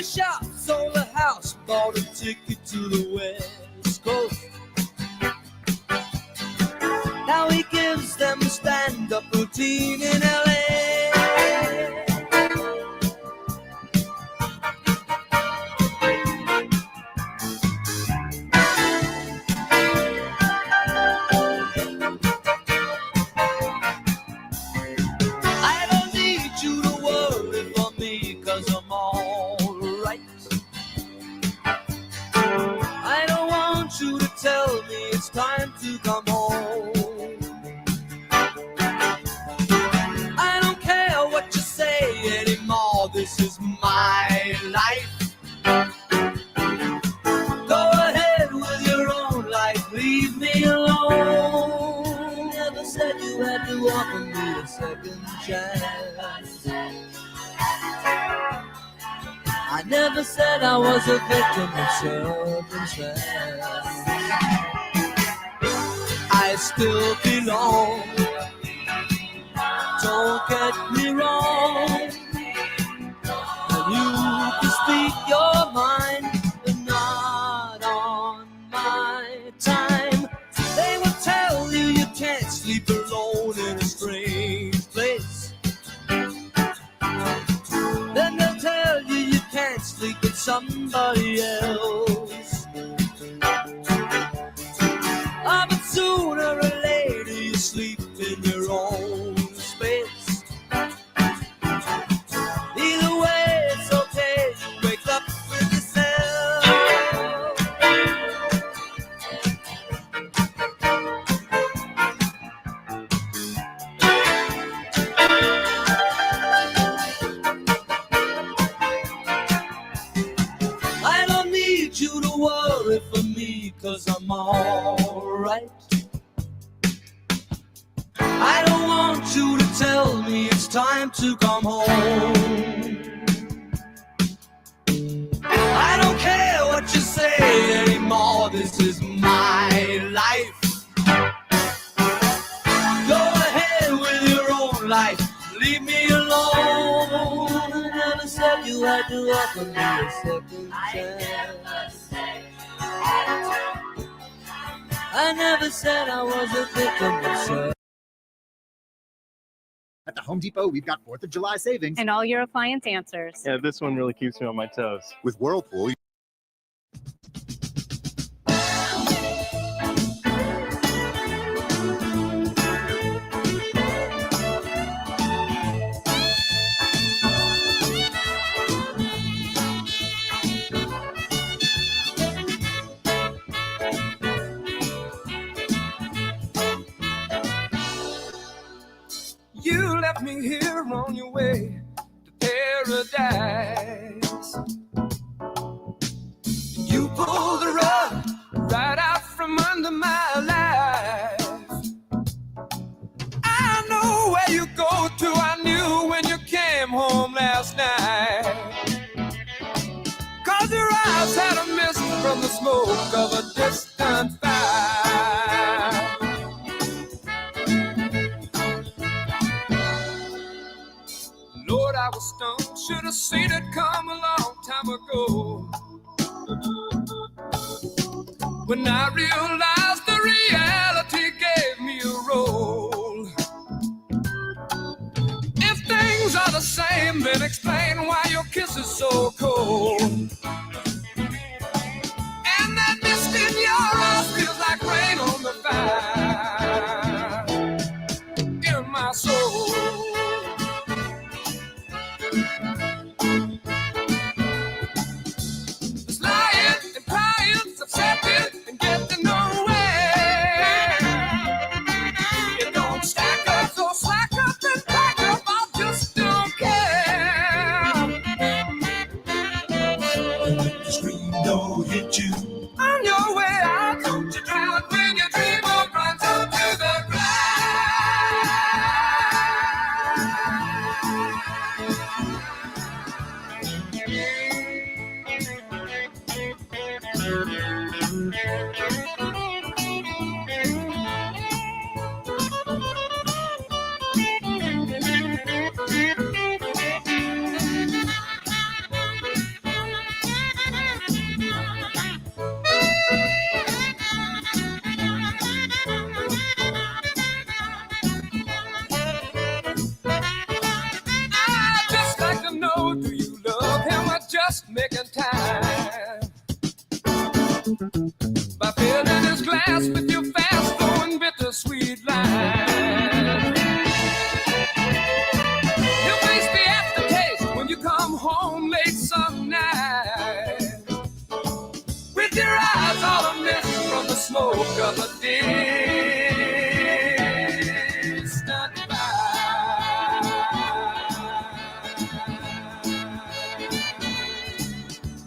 the shop, sold the house, bought a ticket to the West Coast. Now he gives them a stand-up routine in LA. I don't need you to worry for me, 'cause I'm all right. I don't want you to tell me it's time to come home. I don't care what you say anymore, this is my life. Go ahead with your own life, leave me alone. Never said you had to offer me a second chance. I never said I was a victim of circumstance. I still belong, don't get me wrong. And you can speak your mind, but not on my time. They will tell you you can't sleep alone in a strange place. Then they'll tell you you can't sleep with somebody else. Ah, but sooner or later you sleep in your own space. Either way, it's okay, you wake up with yourself. I don't need you to worry for me, 'cause I'm all right. I don't want you to tell me it's time to come home. I don't care what you say anymore, this is my life. Go ahead with your own life, leave me alone. I never said you had to offer me a second chance. I never said I was a victim of circumstance. At the Home Depot, we've got 4th of July savings. And all your appliance answers. Yeah, this one really keeps me on my toes. With Whirlpool, You left me here on your way to paradise. You pulled the rug right out from under my life. I know where you go to, I knew when you came home last night. 'Cause your eyes had a mist from the smoke of a distant fire. Lord, I was stoned, should have seen it come a long time ago. When I realized the reality gave me a role. If things are the same, then explain why your kiss is so cold. And that mist in your eyes feels like rain on the fire in my soul. It's lying and crying, upsetting and getting nowhere. It don't stack up, so slack up and back up. I just don't care. of a distant fire.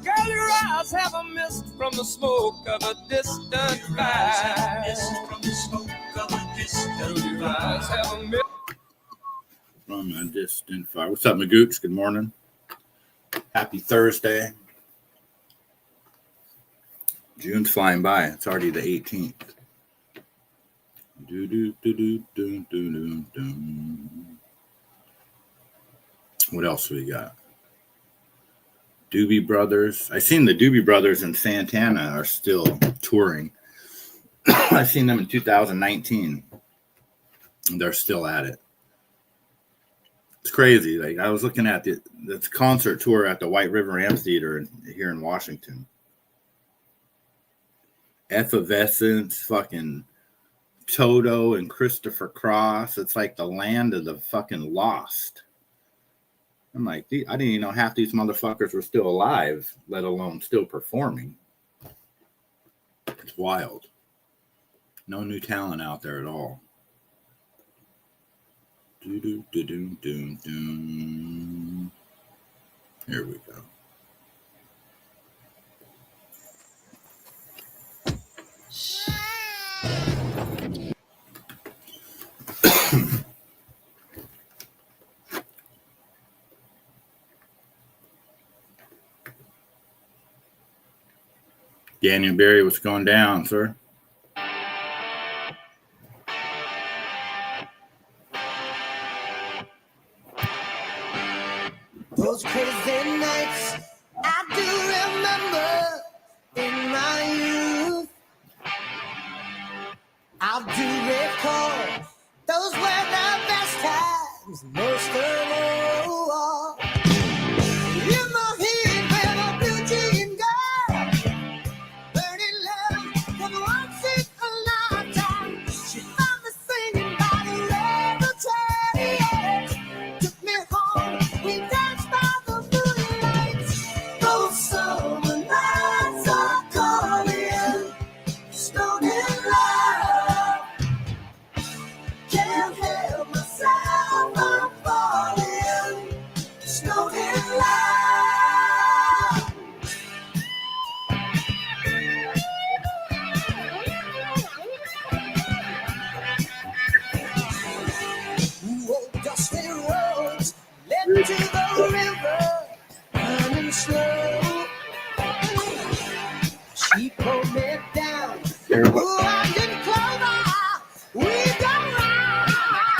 Girl, your eyes have a mist from the smoke of a distant fire. Your eyes have a mist From a distant fire. What's up, Magooch? Good morning. Happy Thursday. June's flying by. It's already the 18th. What else we got? Doobie Brothers. I seen the Doobie Brothers in Santana are still touring. I seen them in 2019. They're still at it. It's crazy. Like I was looking at this concert tour at the White River Amphitheater here in Washington. Effervescence, fucking Toto and Christopher Cross. It's like the land of the fucking lost. I'm like, I didn't even know half these motherfuckers were still alive, let alone still performing. It's wild. No new talent out there at all. Here we go. Daniel Berry, what's going down, sir? those crazy nights I do remember in my youth. I do recall those were the best times, most of all. In my head where the blue jean girl, burning love for the once in a lifetime. She found me singing by the river chariot, took me home, we danced by the moonlight. Those summer nights are calling, stoned in love. Can't help myself, I'm falling, stoned in love. Old dusty roads led to the river, running slow. She pulled me down. Ooh, I didn't clover. We got right.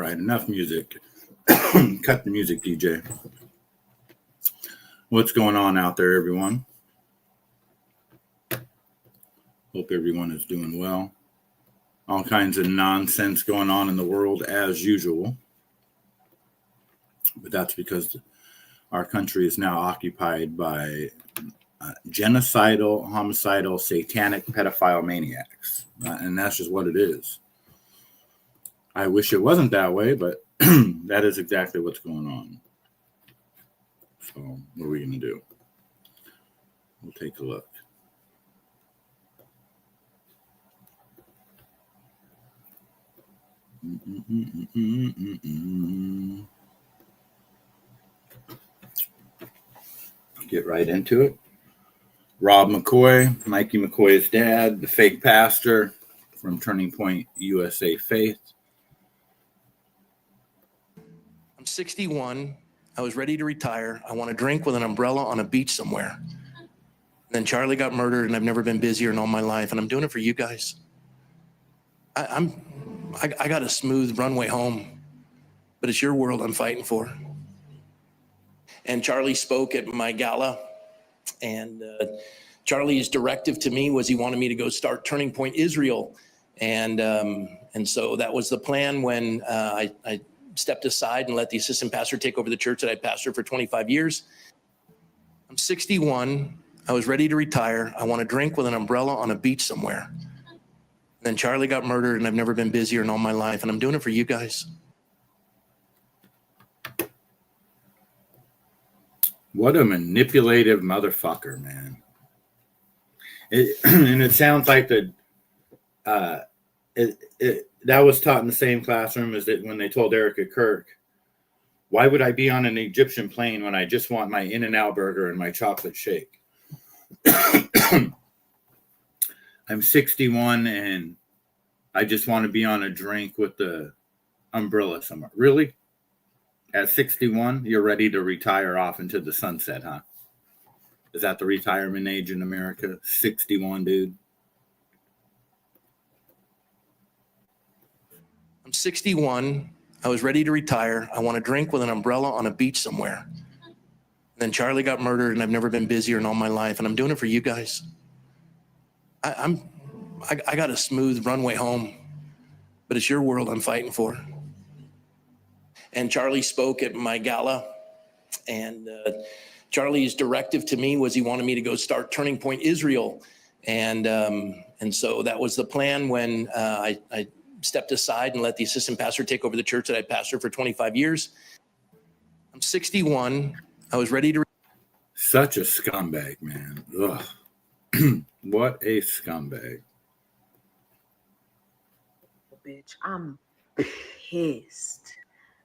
right, enough music. Cut the music, DJ. What's going on out there, everyone? Hope everyone is doing well. All kinds of nonsense going on in the world as usual. But that's because our country is now occupied by genocidal, homicidal, satanic, pedophile maniacs. And that's just what it is. I wish it wasn't that way, but that is exactly what's going on. So what are we going to do? We'll take a look. Get right into it. Rob McCoy, Mikey McCoy's dad, the fake pastor from Turning Point USA Faith. I'm 61. I was ready to retire. I want to drink with an umbrella on a beach somewhere. And then Charlie got murdered, and I've never been busier in all my life, and I'm doing it for you guys. I got a smooth runway home, but it's your world I'm fighting for. And Charlie spoke at my gala, and Charlie's directive to me was he wanted me to go start Turning Point Israel, and so that was the plan when I stepped aside and let the assistant pastor take over the church that I pastored for 25 years. I'm 61. I was ready to retire. I want to drink with an umbrella on a beach somewhere. And then Charlie got murdered, and I've never been busier in all my life, and I'm doing it for you guys. What a manipulative motherfucker, man. And it sounds like that was taught in the same classroom as that when they told Erica Kirk, why would I be on an Egyptian plane when I just want my In-N-Out burger and my chocolate shake? I'm 61 and I just want to be on a drink with the umbrella somewhere. Really? At 61, you're ready to retire off into the sunset, huh? Is that the retirement age in America? 61, dude. I'm 61. I was ready to retire. I want to drink with an umbrella on a beach somewhere. And then Charlie got murdered, and I've never been busier in all my life, and I'm doing it for you guys. I got a smooth runway home, but it's your world I'm fighting for. And Charlie spoke at my gala, and Charlie's directive to me was he wanted me to go start Turning Point Israel, and so that was the plan when I stepped aside and let the assistant pastor take over the church that I pastored for 25 years. I'm 61. I was ready to. Such a scumbag, man. Ugh. What a scumbag. Bitch, I'm pissed.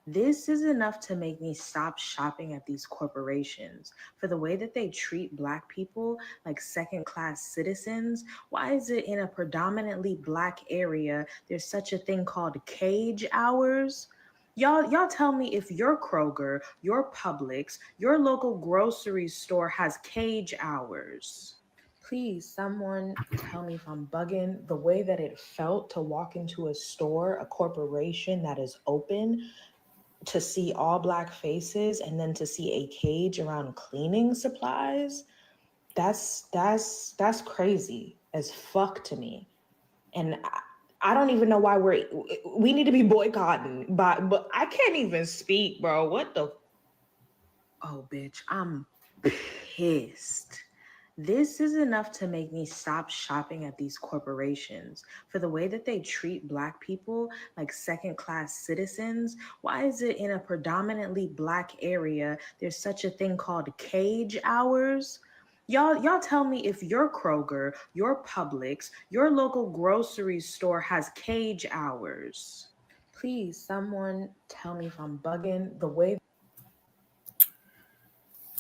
This is enough to make me stop shopping at these corporations for the way that they treat Black people like second-class citizens. Why is it in a predominantly Black area there's such a thing called cage hours? Y'all tell me if your Kroger, your Publix, your local grocery store has cage hours. Please, someone tell me if I'm bugging. The way that it felt to walk into a store, a corporation that is open, to see all Black faces and then to see a cage around cleaning supplies, that's crazy as fuck to me. And I don't even know why we need to be boycotting, but I can't even speak, bro. What the? Oh, bitch, I'm pissed. This is enough to make me stop shopping at these corporations for the way that they treat Black people like second-class citizens. Why is it in a predominantly Black area there's such a thing called cage hours? Y'all tell me if your Kroger, your Publix, your local grocery store has cage hours. Please, someone tell me if I'm bugging. The way.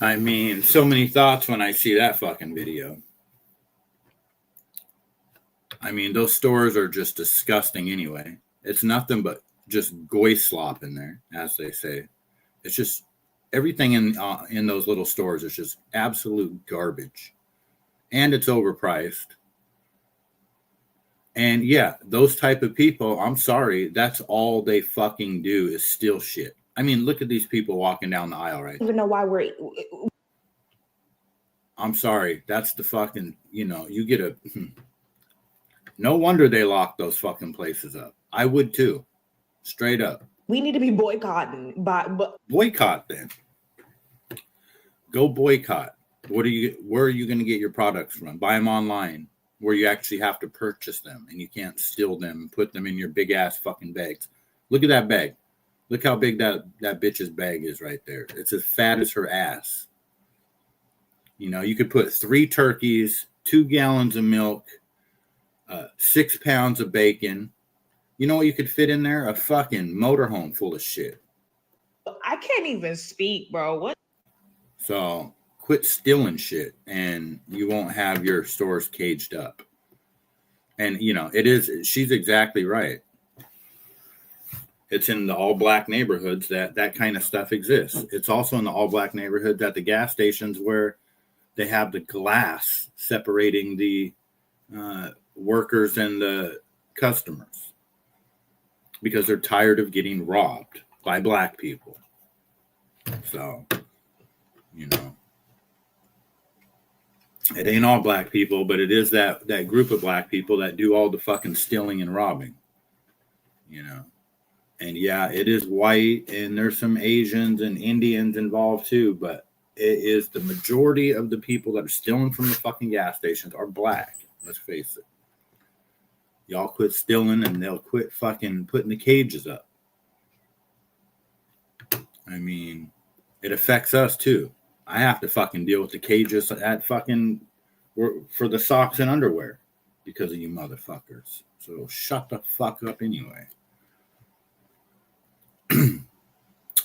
I mean, so many thoughts when I see that fucking video. I mean, those stores are just disgusting anyway. It's nothing but just goy slop in there, as they say. It's just everything in those little stores is just absolute garbage. And it's overpriced. And yeah, those type of people, I'm sorry, that's all they fucking do is steal shit. I mean, look at these people walking down the aisle right now. Even know why we're I'm sorry, that's the fucking, you get a no wonder they lock those fucking places up. I would too. Straight up. we need to be boycotting but Boycott then. Go boycott. Where are you going to get your products from? Buy them online where you actually have to purchase them and you can't steal them and put them in your big ass fucking bags. Look at that bag. Look how big that bitch's bag is right there. It's as fat as her ass. You could put 3 turkeys, 2 gallons of milk, 6 pounds of bacon. You know what you could fit in there? A fucking motorhome full of shit. I can't even speak, bro. What? So quit stealing shit and you won't have your stores caged up. And, she's exactly right. It's in the all black neighborhoods that kind of stuff exists. It's also in the all black neighborhoods at the gas stations where they have the glass separating the workers and the customers because they're tired of getting robbed by black people. So, it ain't all black people, but it is that group of black people that do all the fucking stealing and robbing, And yeah, it is white and there's some Asians and Indians involved too, but it is the majority of the people that are stealing from the fucking gas stations are black. Let's face it. Y'all quit stealing and they'll quit fucking putting the cages up. I mean, it affects us too. I have to fucking deal with the cages at fucking for the socks and underwear because of you motherfuckers. So shut the fuck up anyway.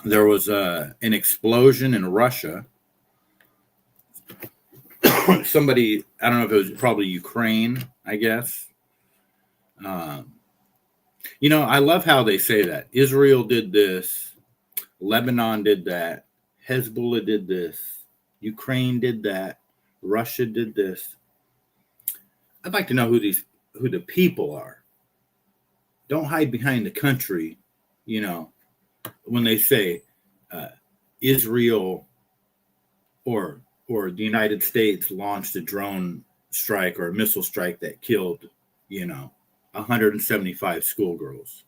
There was an explosion in Russia. Somebody, I don't know if it was probably Ukraine, I guess. I love how they say that. Israel did this. Lebanon did that. Hezbollah did this. Ukraine did that. Russia did this. I'd like to know who the people are. Don't hide behind the country, when they say Israel or the United States launched a drone strike or a missile strike that killed, 175 schoolgirls.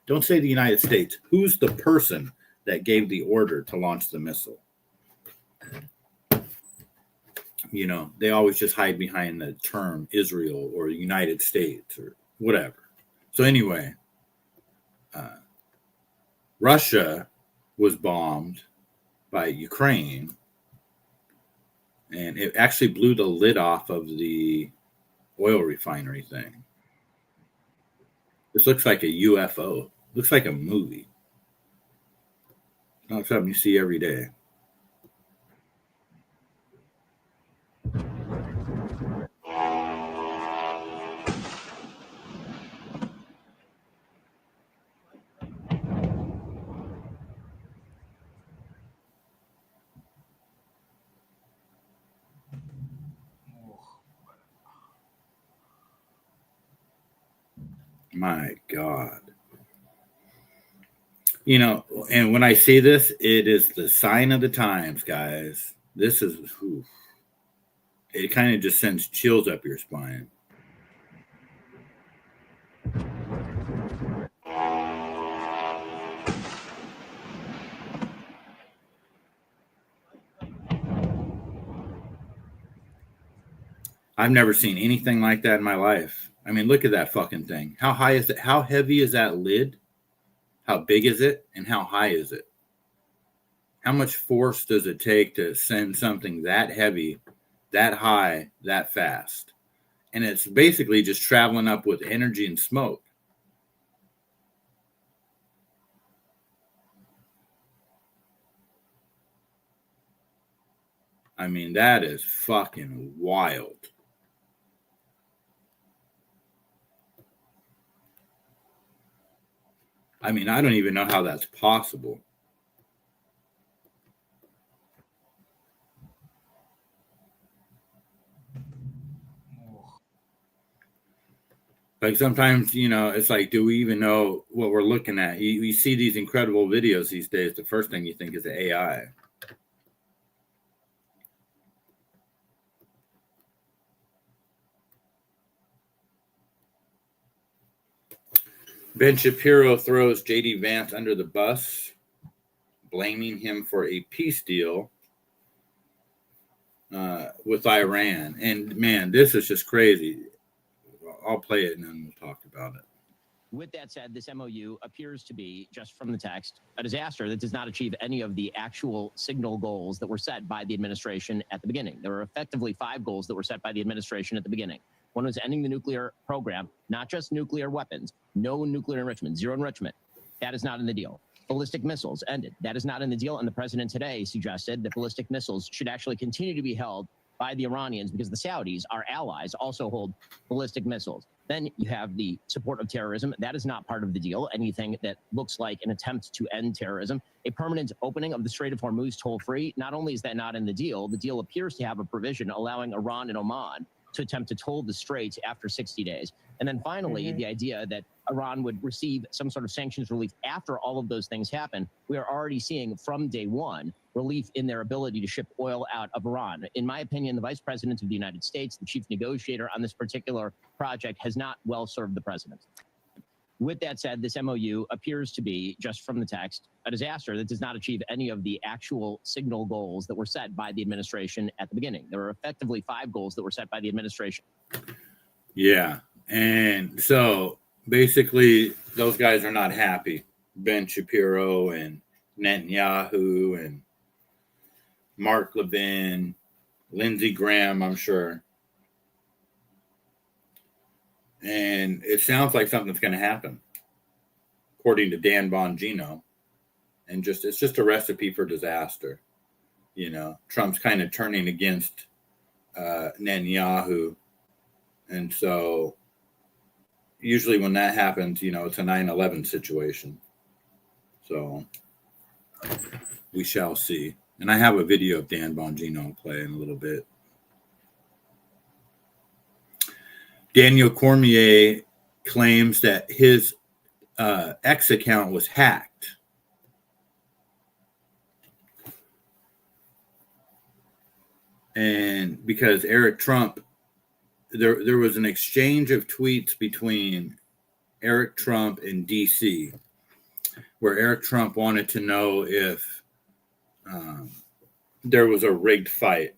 Don't say the United States. Who's the person that gave the order to launch the missile? They always just hide behind the term Israel or the United States or whatever. So anyway, Russia was bombed by Ukraine, and it actually blew the lid off of the oil refinery thing. This looks like a UFO. Looks like a movie. Not something you see every day. My God. And when I see this, it is the sign of the times, guys. This is, it kind of just sends chills up your spine. I've never seen anything like that in my life. I mean, look at that fucking thing. How high is it? How heavy is that lid? How big is it? And how high is it? How much force does it take to send something that heavy, that high, that fast? And it's basically just traveling up with energy and smoke. I mean, that is fucking wild. I mean, I don't even know how that's possible. Like sometimes, it's like, do we even know what we're looking at? You see these incredible videos these days. The first thing you think is AI. Ben Shapiro throws J.D. Vance under the bus, blaming him for a peace deal with Iran. And man, this is just crazy. I'll play it and then we'll talk about it. With that said, this MOU appears to be, just from the text, a disaster that does not achieve any of the actual signal goals that were set by the administration at the beginning. There were effectively 5 goals that were set by the administration at the beginning. One was ending the nuclear program, not just nuclear weapons, no nuclear enrichment, zero enrichment. That is not in the deal. Ballistic missiles ended. That is not in the deal. And the president today suggested that ballistic missiles should actually continue to be held by the Iranians because the Saudis, our allies, also hold ballistic missiles. Then you have the support of terrorism. That is not part of the deal. Anything that looks like an attempt to end terrorism. A permanent opening of the Strait of Hormuz toll-free. Not only is that not in the deal appears to have a provision allowing Iran and Oman to attempt to toll the straits after 60 days. And then finally, the idea that Iran would receive some sort of sanctions relief after all of those things happen. We are already seeing from day one relief in their ability to ship oil out of Iran. In my opinion, the Vice President of the United States, the chief negotiator on this particular project, has not well served the president. With that said, this MOU appears to be, just from the text, a disaster that does not achieve any of the actual signal goals that were set by the administration at the beginning. There were effectively 5 goals that were set by the administration. Yeah. And so basically those guys are not happy. Ben Shapiro and Netanyahu and Mark Levin, Lindsey Graham, I'm sure. And it sounds like something's going to happen, according to Dan Bongino. And it's just a recipe for disaster. Trump's kind of turning against Netanyahu. And so usually when that happens, it's a 9/11 situation. So we shall see. And I have a video of Dan Bongino play in a little bit. Daniel Cormier claims that his X account was hacked. And because Eric Trump, there was an exchange of tweets between Eric Trump and DC, where Eric Trump wanted to know if there was a rigged fight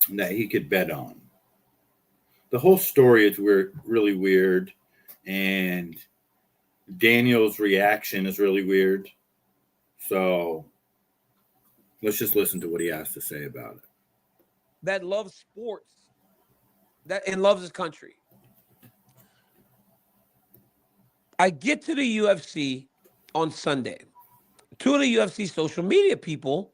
that he could bet on. The whole story is really weird, and Daniel's reaction is really weird. So let's just listen to what he has to say about it. That loves sports, and loves his country. I get to the UFC on Sunday. 2 of the UFC social media people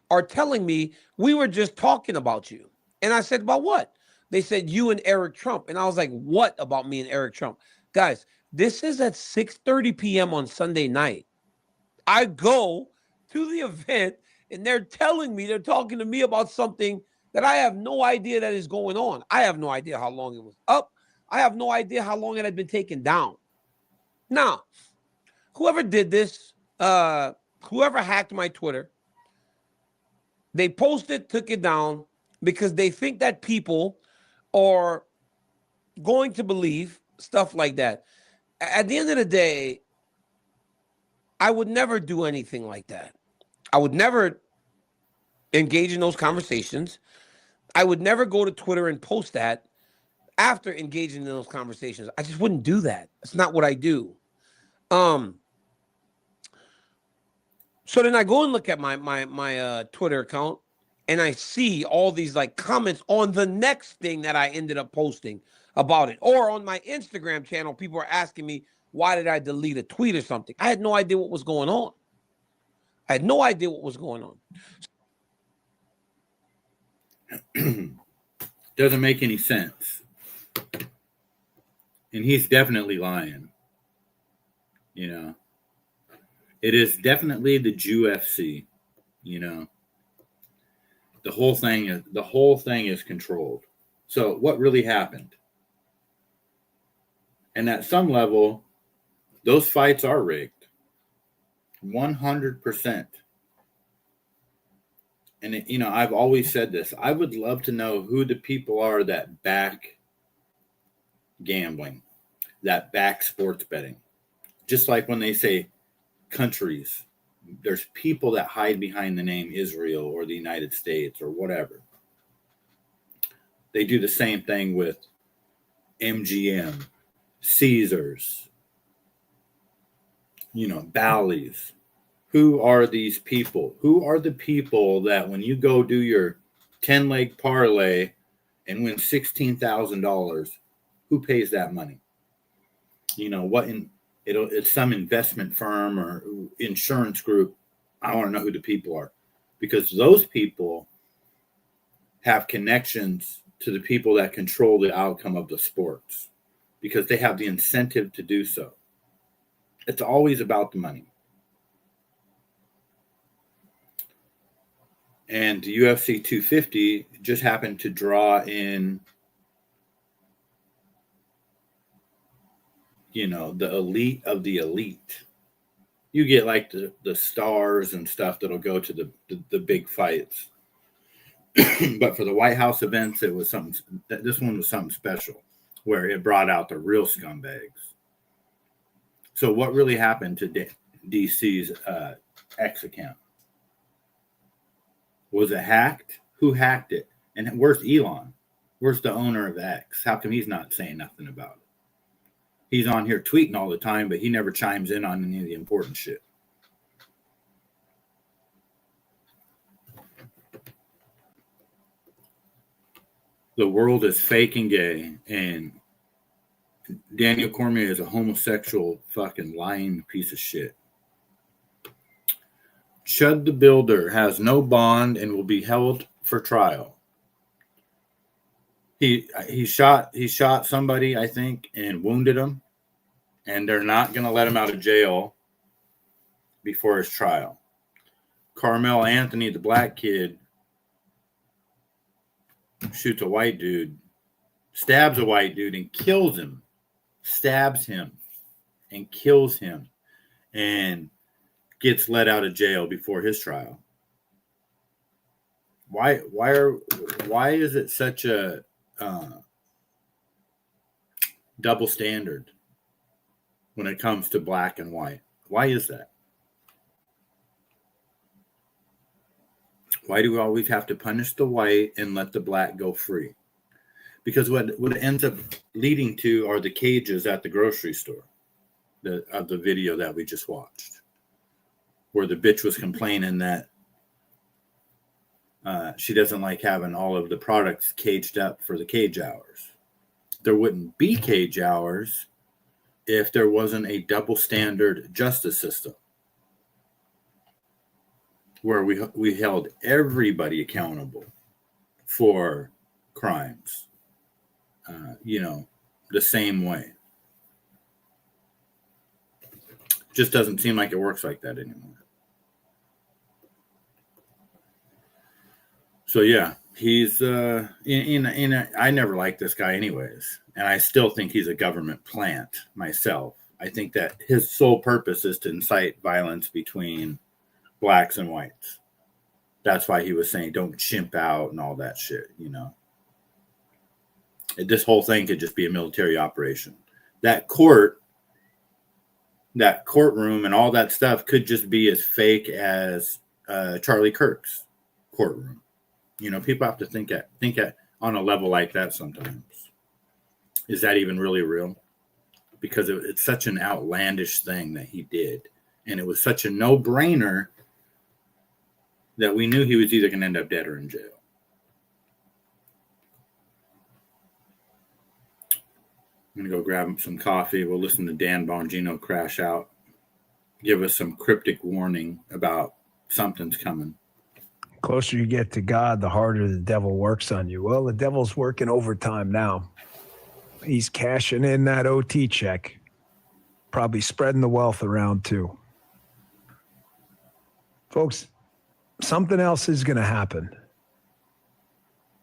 are telling me, we were just talking about you. And I said, about what? They said, you and Eric Trump. And I was like, what about me and Eric Trump? Guys, this is at 6:30 p.m. on Sunday night. I go to the event and they're talking to me about something that I have no idea that is going on. I have no idea how long it was up. I have no idea how long it had been taken down. Now, whoever did this, whoever hacked my Twitter, they took it down because they think that people are going to believe stuff like that. At the end of the day, I would never do anything like that. I would never engage in those conversations. I would never go to Twitter and post that after engaging in those conversations. I just wouldn't do that. It's not what I do. So then I go and look at my Twitter account, and I see all these comments on the next thing that I ended up posting about it. Or on my Instagram channel, people are asking me, why did I delete a tweet or something? I had no idea what was going on. Doesn't make any sense. And he's definitely lying. It is definitely the UFC. The whole thing is controlled. So what really happened? And at some level, those fights are rigged. 100%. And, I've always said this. I would love to know who the people are that back gambling, that back sports betting. Just like when they say countries, there's people that hide behind the name Israel or the United States or whatever. They do the same thing with MGM, Caesars, Bally's. Who are these people? Who are the people that when you go do your 10-leg parlay and win $16,000, who pays that money? It's some investment firm or insurance group. I want to know who the people are, because those people have connections to the people that control the outcome of the sports, because they have the incentive to do so. It's always about the money. And the UFC 250 just happened to draw in, the elite of the elite. You get like the stars and stuff that'll go to the big fights. But for the White House events, it was something. This one was something special, where it brought out the real scumbags. So what really happened to DC's X account? Was it hacked? Who hacked it? And where's Elon? Where's the owner of X? How come he's not saying nothing about it? He's on here tweeting all the time, but he never chimes in on any of the important shit. The world is fake and gay, and Daniel Cormier is a homosexual fucking lying piece of shit. Chud the Builder has no bond and will be held for trial. He shot somebody, I think, and wounded him, and they're not going to let him out of jail before his trial. Carmel Anthony, the black kid, shoots a white dude, stabs a white dude and kills him, stabs him and kills him, and gets let out of jail before his trial. Why is it such a double standard when it comes to black and white? Why is that? Why do we always have to punish the white and let the black go free? Because what it ends up leading to are the cages at the grocery store, of the video that we just watched, where the bitch was complaining that she doesn't like having all of the products caged up for the cage hours. There wouldn't be cage hours if there wasn't a double standard justice system where we held everybody accountable for crimes, the same way. Just doesn't seem like it works like that anymore. So yeah, he's I never liked this guy anyways, and I still think he's a government plant myself. I think that his sole purpose is to incite violence between blacks and whites. That's why he was saying don't chimp out and all that shit, This whole thing could just be a military operation. That courtroom and all that stuff could just be as fake as Charlie Kirk's courtroom. People have to think on a level like that sometimes. Is that even really real? Because it's such an outlandish thing that he did. And it was such a no-brainer that we knew he was either going to end up dead or in jail. I'm going to go grab some coffee. We'll listen to Dan Bongino crash out, give us some cryptic warning about something's coming. Closer you get to God, the harder the devil works on you. Well, the devil's working overtime now. He's cashing in that OT check, probably spreading the wealth around too. Folks, something else is going to happen.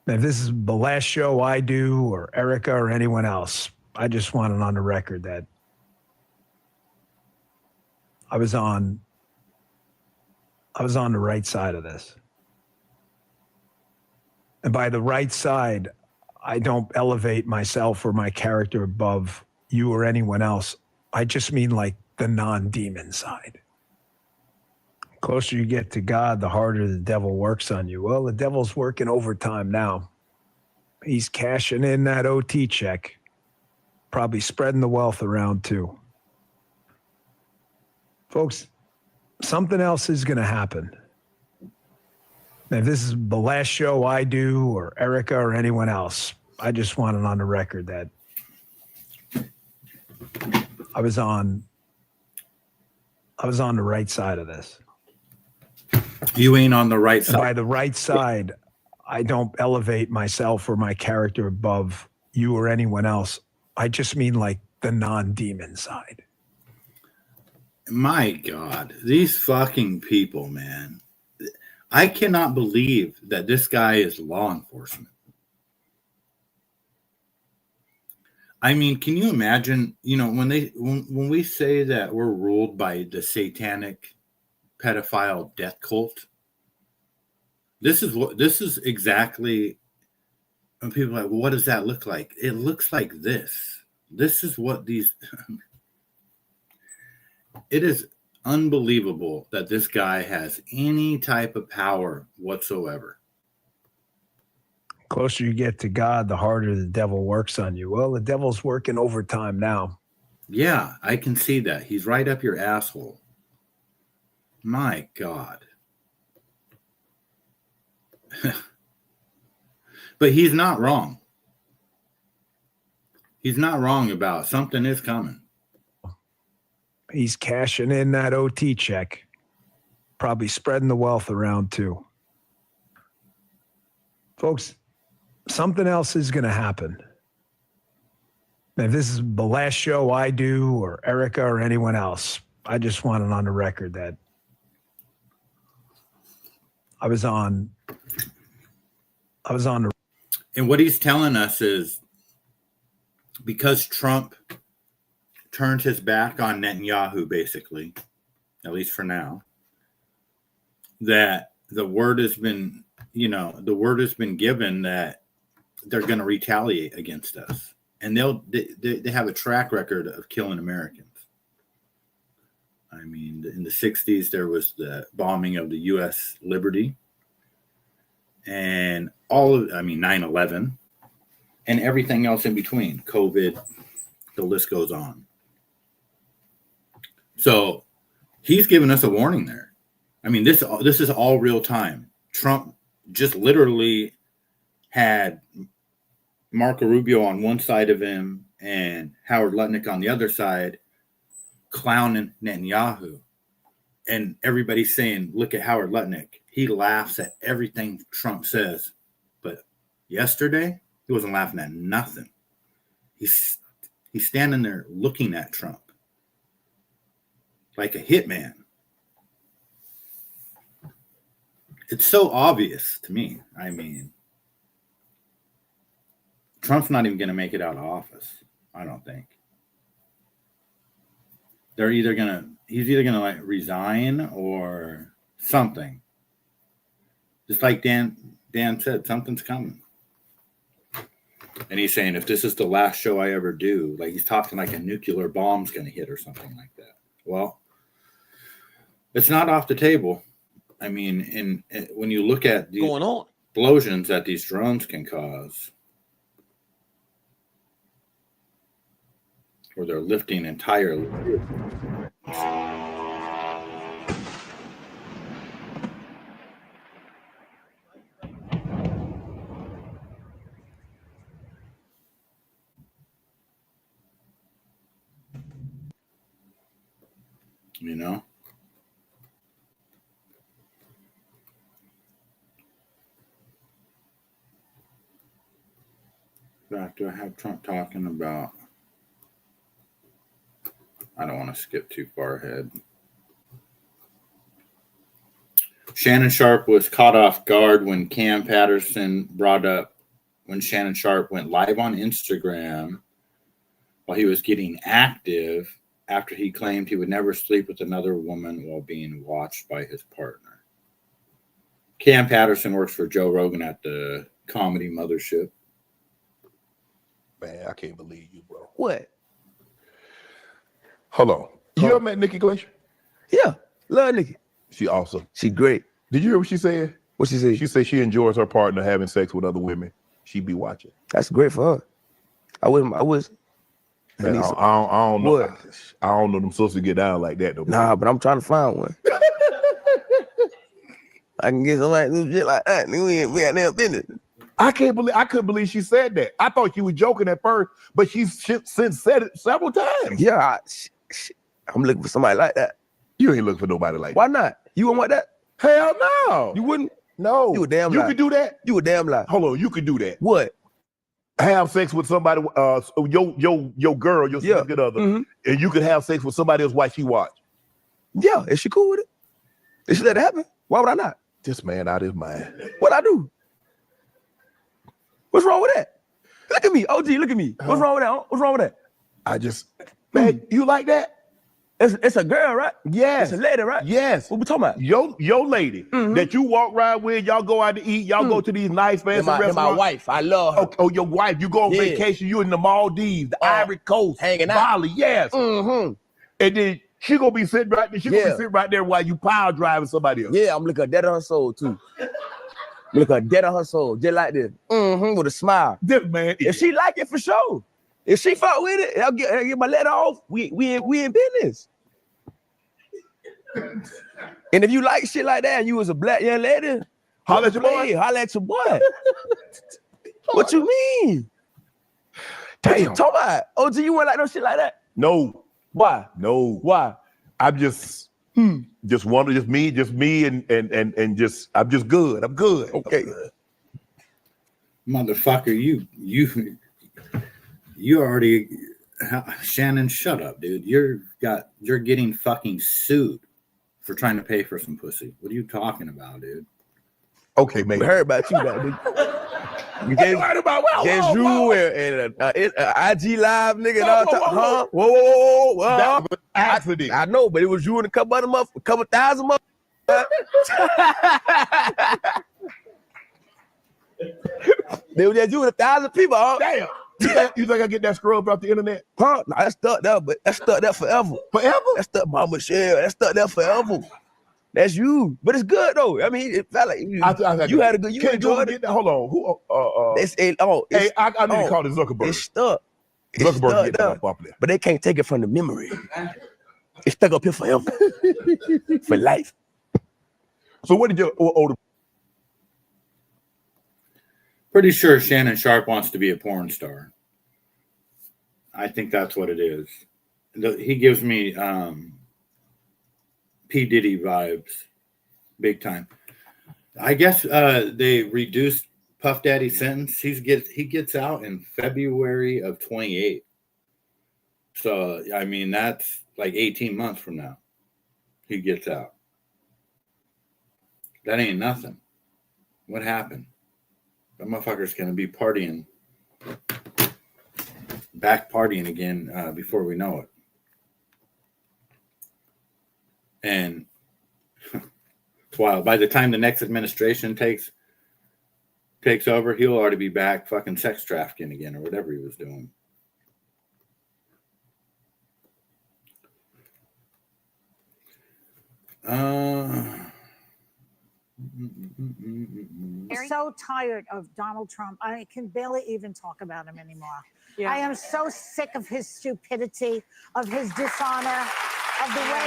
If this is the last show I do, or Erica, or anyone else, I just want it on the record that I was on the right side of this. And by the right side, I don't elevate myself or my character above you or anyone else. I just mean like the non-demon side. The closer you get to God, the harder the devil works on you. Well, the devil's working overtime now. He's cashing in that OT check, probably spreading the wealth around too. Folks, something else is going to happen. If this is the last show I do, or Erica, or anyone else, I just want it on the record that I was on the right side of this. You ain't on the right And side. by the right side, I don't elevate myself or my character above you or anyone else. I just mean like the non-demon side. My God, these fucking people, man. I cannot believe that this guy is law enforcement. I mean, can you imagine, when we say that we're ruled by the satanic pedophile death cult, this is exactly when people are like, well, what does that look like? It looks like this. This is what these it is unbelievable that this guy has any type of power whatsoever. The closer you get to God, the harder the devil works on you. Well, the devil's working overtime now. Yeah, I can see that. He's right up your asshole. My God. But he's not wrong. He's not wrong about something is coming. He's cashing in that OT check, probably spreading the wealth around too. Folks, something else is going to happen. If this is the last show I do, or Erica, or anyone else, I just want it on the record that I was on the. And what he's telling us is because Trump turned his back on Netanyahu, basically, at least for now, that the word has been given that they're going to retaliate against us. And they have a track record of killing Americans. I mean, in the 60s, there was the bombing of the U.S. Liberty and 9/11 and everything else in between, COVID, the list goes on. So he's given us a warning there. I mean, this is all real time. Trump just literally had Marco Rubio on one side of him and Howard Lutnick on the other side, clowning Netanyahu. And everybody's saying, look at Howard Lutnick. He laughs at everything Trump says. But yesterday, he wasn't laughing at nothing. He's standing there looking at Trump like a hitman. It's so obvious to me. I mean, Trump's not even going to make it out of office, I don't think. He's either going to like resign or something. Just like Dan said, something's coming. And he's saying, if this is the last show I ever do, like he's talking like a nuclear bomb's going to hit or something like that. Well, it's not off the table. I mean, when you look at the explosions that these drones can cause, where they're lifting entirely. You know? Back to I have Trump talking about. I don't want to skip too far ahead. Shannon Sharpe was caught off guard when Cam Patterson brought up when Shannon Sharpe went live on Instagram while he was getting active after he claimed he would never sleep with another woman while being watched by his partner. Cam Patterson works for Joe Rogan at the Comedy Mothership. Man, I can't believe you, bro. What? Hold on. You ever met Nikki Glacier? Yeah, love Nikki. She awesome. She great. Did you hear what she said? What she said? She said she enjoys her partner having sex with other women. She be watching. That's great for her. I was. Man, I don't know. What? I don't know them sisters get down like that though. Nah, but I'm trying to find one. I can get somebody to do shit like that. We ain't damn business. I couldn't believe she said that. I thought she was joking at first, but she's since said it several times. Yeah, I'm looking for somebody like that. You ain't looking for nobody like that. Why not? You wouldn't want that? Hell no. You wouldn't? No. You a damn You lie. could do that? You a damn lie. Hold on, you could do that. What? Have sex with somebody, your girl, your significant other, and you could have sex with somebody else while she watch. Yeah, is she cool with it? If she let it happen, why would I not? This man out of his mind. What I do? What's wrong with that? Look at me, OG. Look at me. What's wrong with that? What's wrong with that? I just, man, you like that? It's a girl, right? Yes. It's a lady, right? Yes. What we talking about? Your lady that you walk around with, y'all go out to eat, y'all go to these nice fancy restaurants. My wife, I love her. Oh, your wife, you go on vacation, you in the Maldives, the Ivory Coast, hanging out. Bali, yes. And then she gonna be sitting right there. She gonna be sitting right there while you pile driving somebody else. Yeah, I'm looking at dead on her soul too. Look at dead on her soul, just like this. With a smile. This man, if she like it for sure. If she fuck with it, I'll get my letter off. We in business. And if you like shit like that and you was a black young lady, holla at your boy. Holla at your boy. What you mean? Damn. What you talking about? OG, you want like no shit like that? No. Why? No. Why? I'm just me and just I'm just good. I'm good. Okay. I'm good. Motherfucker, you already, Shannon, shut up, dude. You're getting fucking sued for trying to pay for some pussy. What are you talking about, dude? Okay, man. We heard about you, dude. You gave you and IG Live nigga and all that. Huh? Whoa. That was an accident. I know, but it was you and a couple other a couple thousand They were just you and 1,000 people, huh? Damn. You think I get that scrub off the internet? Huh? Nah, that's stuck there, but that's stuck there forever. Forever? That's stuck by Michelle. That's stuck there forever. That's you. But it's good though. I mean, it felt like you had a good, you enjoyed it. Hold on. Who I need to call this Zuckerberg. It's stuck. Zuckerberg get that up there. But they can't take it from the memory. It's stuck up here forever. For life. So what did your older? Pretty sure Shannon Sharpe wants to be a porn star. I think that's what it is. He gives me P. Diddy vibes, big time. I guess they reduced Puff Daddy's sentence. He gets out in February of 28. So I mean that's like 18 months from now. He gets out. That ain't nothing. What happened? That motherfucker's gonna be back partying again before we know it. And it's wild. By the time the next administration takes over, he'll already be back fucking sex trafficking again or whatever he was doing. I'm so tired of Donald Trump. I can barely even talk about him anymore. Yeah. I am so sick of his stupidity, of his dishonor, of the way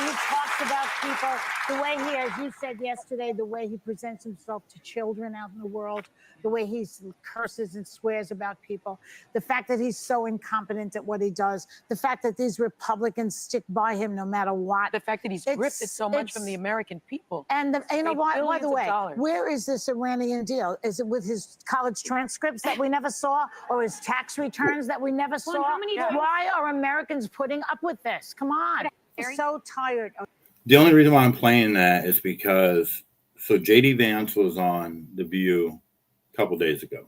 he talks about people, the way he, as you said yesterday, the way he presents himself to children out in the world, the way he curses and swears about people, the fact that he's so incompetent at what he does, the fact that these Republicans stick by him no matter what. The fact that he's grifted so much from the American people. And you know what? By the way, dollars. where is this Iranian deal? Is it with his college transcripts that we never saw, or his tax returns that we never saw? Why are Americans putting up with this? Come on. I'm so tired of. The only reason why I'm playing that is because JD Vance was on The View a couple days ago.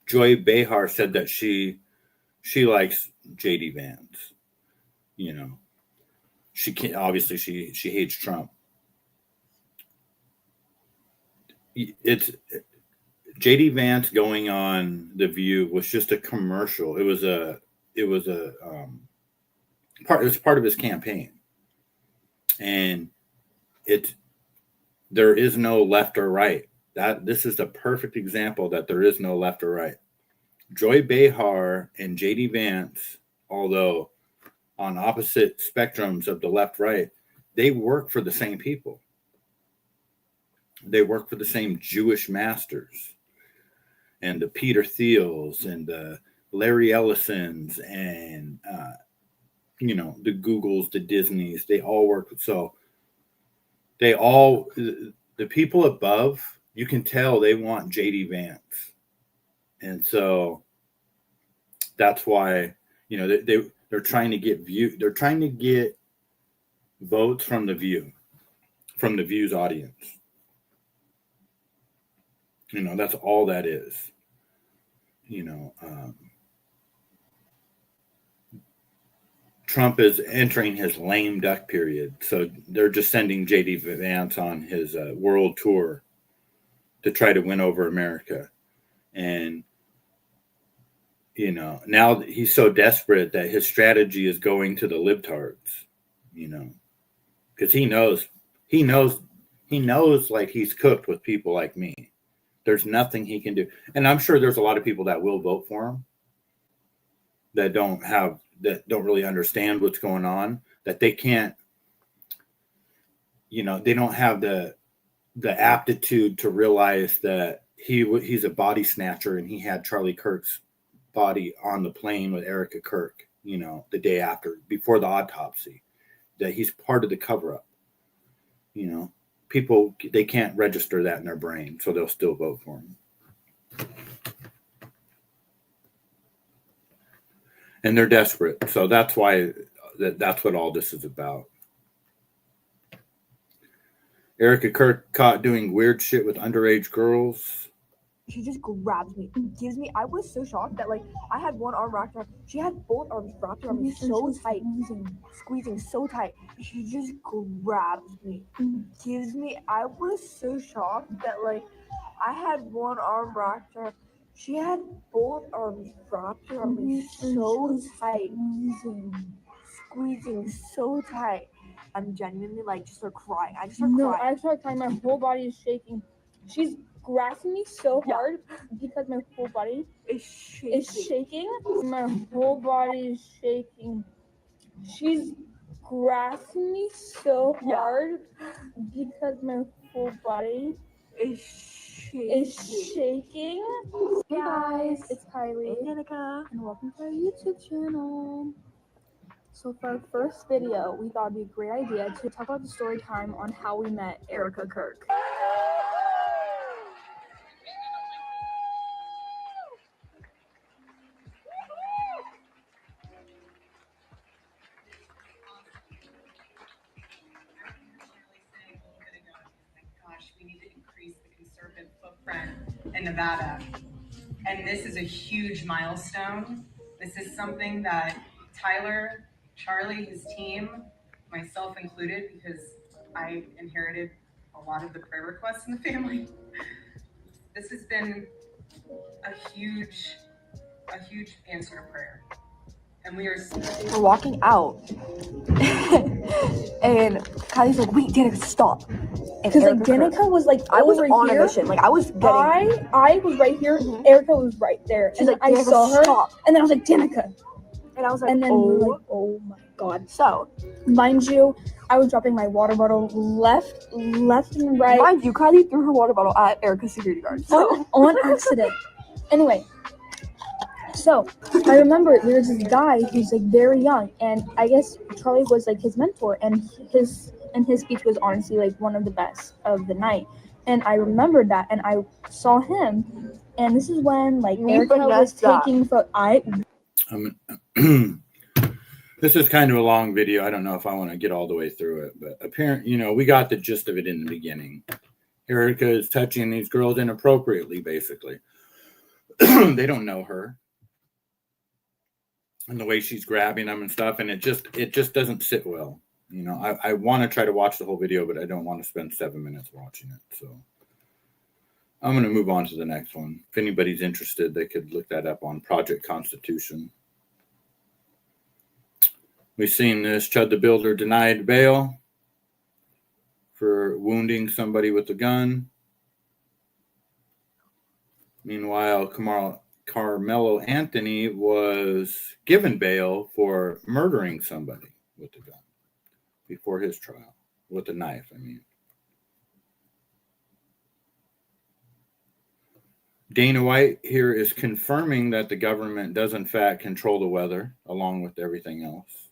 Joy Behar said that she likes JD Vance. You know, she can't, obviously she hates Trump. It's JD Vance going on The View was just a commercial. It was part of his campaign. And there is no left or right. This is the perfect example that there is no left or right. Joy Behar and JD Vance, although on opposite spectrums of the left right, they work for the same people. They work for the same Jewish masters, and the Peter Thiels and the Larry Ellisons and the Googles, the Disneys. They all work. So the people above, you can tell they want JD Vance, and so that's why they're trying to get They're trying to get votes from the View's audience. That's all that is. Trump is entering his lame duck period. So they're just sending JD Vance on his world tour to try to win over America. And, now he's so desperate that his strategy is going to the libtards, because he knows like he's cooked with people like me. There's nothing he can do. And I'm sure there's a lot of people that will vote for him that don't really understand what's going on, that they can't, they don't have the aptitude to realize that he's a body snatcher, and he had Charlie Kirk's body on the plane with Erica Kirk, the day after, before the autopsy, that he's part of the cover-up. People, they can't register that in their brain, so they'll still vote for him. And they're desperate. So that's why that's what all this is about. Erica Kirk caught doing weird shit with underage girls. She just grabs me and gives me. I was so shocked that I had one arm wrapped around. She had both arms wrapped around me so tight, squeezing so tight. She just grabs me and gives me. I was so shocked that I had one arm wrapped around. She had both arms wrapped around me so tight, squeezing so tight. I'm genuinely just start crying. I just start crying. I start crying. My whole body is shaking. She's grasping me so hard because my whole body is shaking. My whole body is shaking. She's grasping me so hard because my whole body is shaking. Hey guys, it's Kylie and Danica, and welcome to our YouTube channel. So for our first video, we thought it'd be a great idea to talk about the story time on how we met Erica Kirk. We need to increase the conservative footprint in Nevada. And this is a huge milestone. This is something that Tyler, Charlie, his team, myself included, because I inherited a lot of the prayer requests in the family. This has been a huge answer to prayer. And we're walking out. And Kylie's like, wait, Danica, stop. Because Danica was I was over on here. a mission. I was getting. I was right here. Erica was right there. She's and like, I saw her. Stop. And then I was like, Danica. And I was like, and then we were like, oh my god. So, mind you, I was dropping my water bottle left and right. Mind you, Kylie threw her water bottle at Erica's security guard. So on accident. Anyway. So, I remember there was this guy who's very young, and I guess Charlie was his mentor, and his speech was honestly one of the best of the night. And I remembered that, and I saw him, and this is when Erica was taking This is kind of a long video. I don't know if I want to get all the way through it, but apparently, we got the gist of it in the beginning. Erica is touching these girls inappropriately, basically. They don't know her. And the way she's grabbing them and stuff, and it just doesn't sit well. You know, I want to try to watch the whole video, but I don't want to spend 7 minutes watching it. So I'm going to move on to the next one. If anybody's interested, they could look that up on Project Constitution. We've seen this. Chud the Builder denied bail for wounding somebody with a gun. Meanwhile, Carmelo Anthony was given bail for murdering somebody with a gun before his trial, with a knife, I mean. Dana White here is confirming that the government does in fact control the weather along with everything else.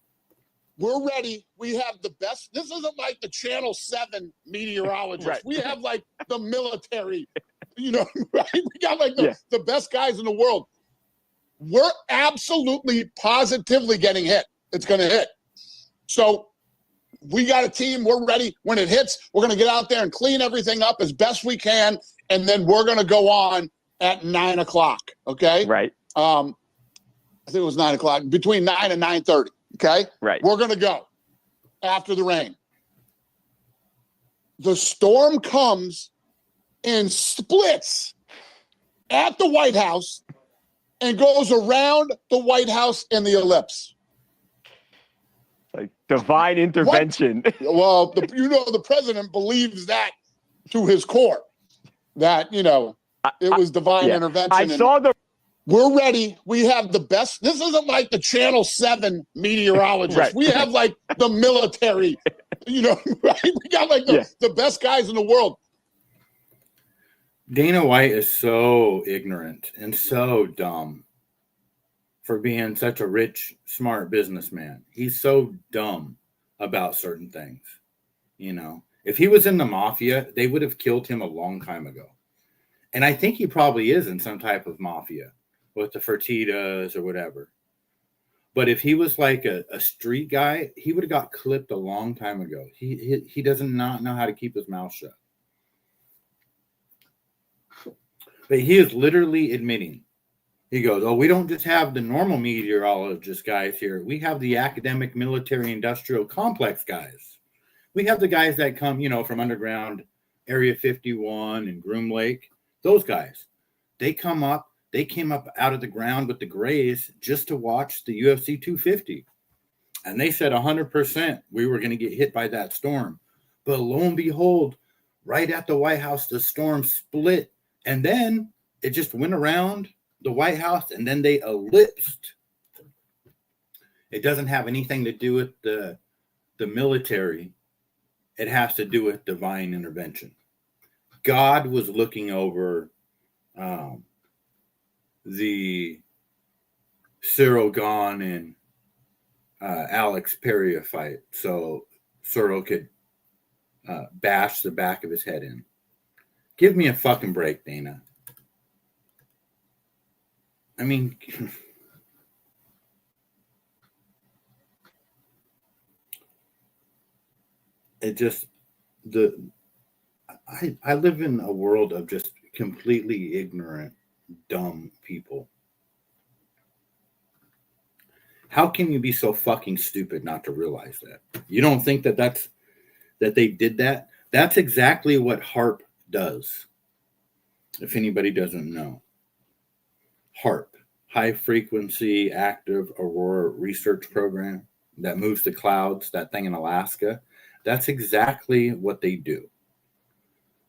We're ready. We have the best. This isn't like the Channel 7 meteorologist. Right. We have like the military, you know, right? We got like the best guys in the world. We're absolutely positively getting hit. It's going to hit. So we got a team. We're ready. When it hits, we're going to get out there and clean everything up as best we can. And then we're going to go on at 9 o'clock. Okay. Right. I think it was 9 o'clock, between 9 and 9:30. Okay. Right. We're going to go after the rain. The storm comes and splits at the White House and goes around the White House in the ellipse. Like divine intervention. Well, the president believes that to his core, that, you know, it was divine intervention. I saw the. We're ready. We have the best. This isn't like the Channel 7 meteorologist. Right. We have like the military, you know, right? We got like the best guys in the world. Dana White is so ignorant and so dumb for being such a rich, smart businessman. He's so dumb about certain things. You know, if he was in the mafia, they would have killed him a long time ago. And I think he probably is in some type of mafia with the Fertittas or whatever. But if he was like a street guy, he would have got clipped a long time ago. He doesn't not know how to keep his mouth shut. But he is literally admitting, he goes, oh, we don't just have the normal meteorologist guys here. We have the academic military industrial complex guys. We have the guys that come, you know, from underground Area 51 and Groom Lake. Those guys, they came up out of the ground with the Grays just to watch the UFC 250. And they said 100% we were going to get hit by that storm. But lo and behold, right at the White House, the storm split. And then it just went around the White House and then they ellipsed. It doesn't have anything to do with the military. It has to do with divine intervention. God was looking over the Cyril Gahn and Alex Pereira fight so Cyril could bash the back of his head in. Give me a fucking break, Dana. I mean, it just, I live in a world of just completely ignorant, dumb people. How can you be so fucking stupid not to realize that? You don't think that they did that? That's exactly what HARP does. If anybody doesn't know. HARP, High Frequency Active Aurora Research Program, that moves the clouds, that thing in Alaska. That's exactly what they do.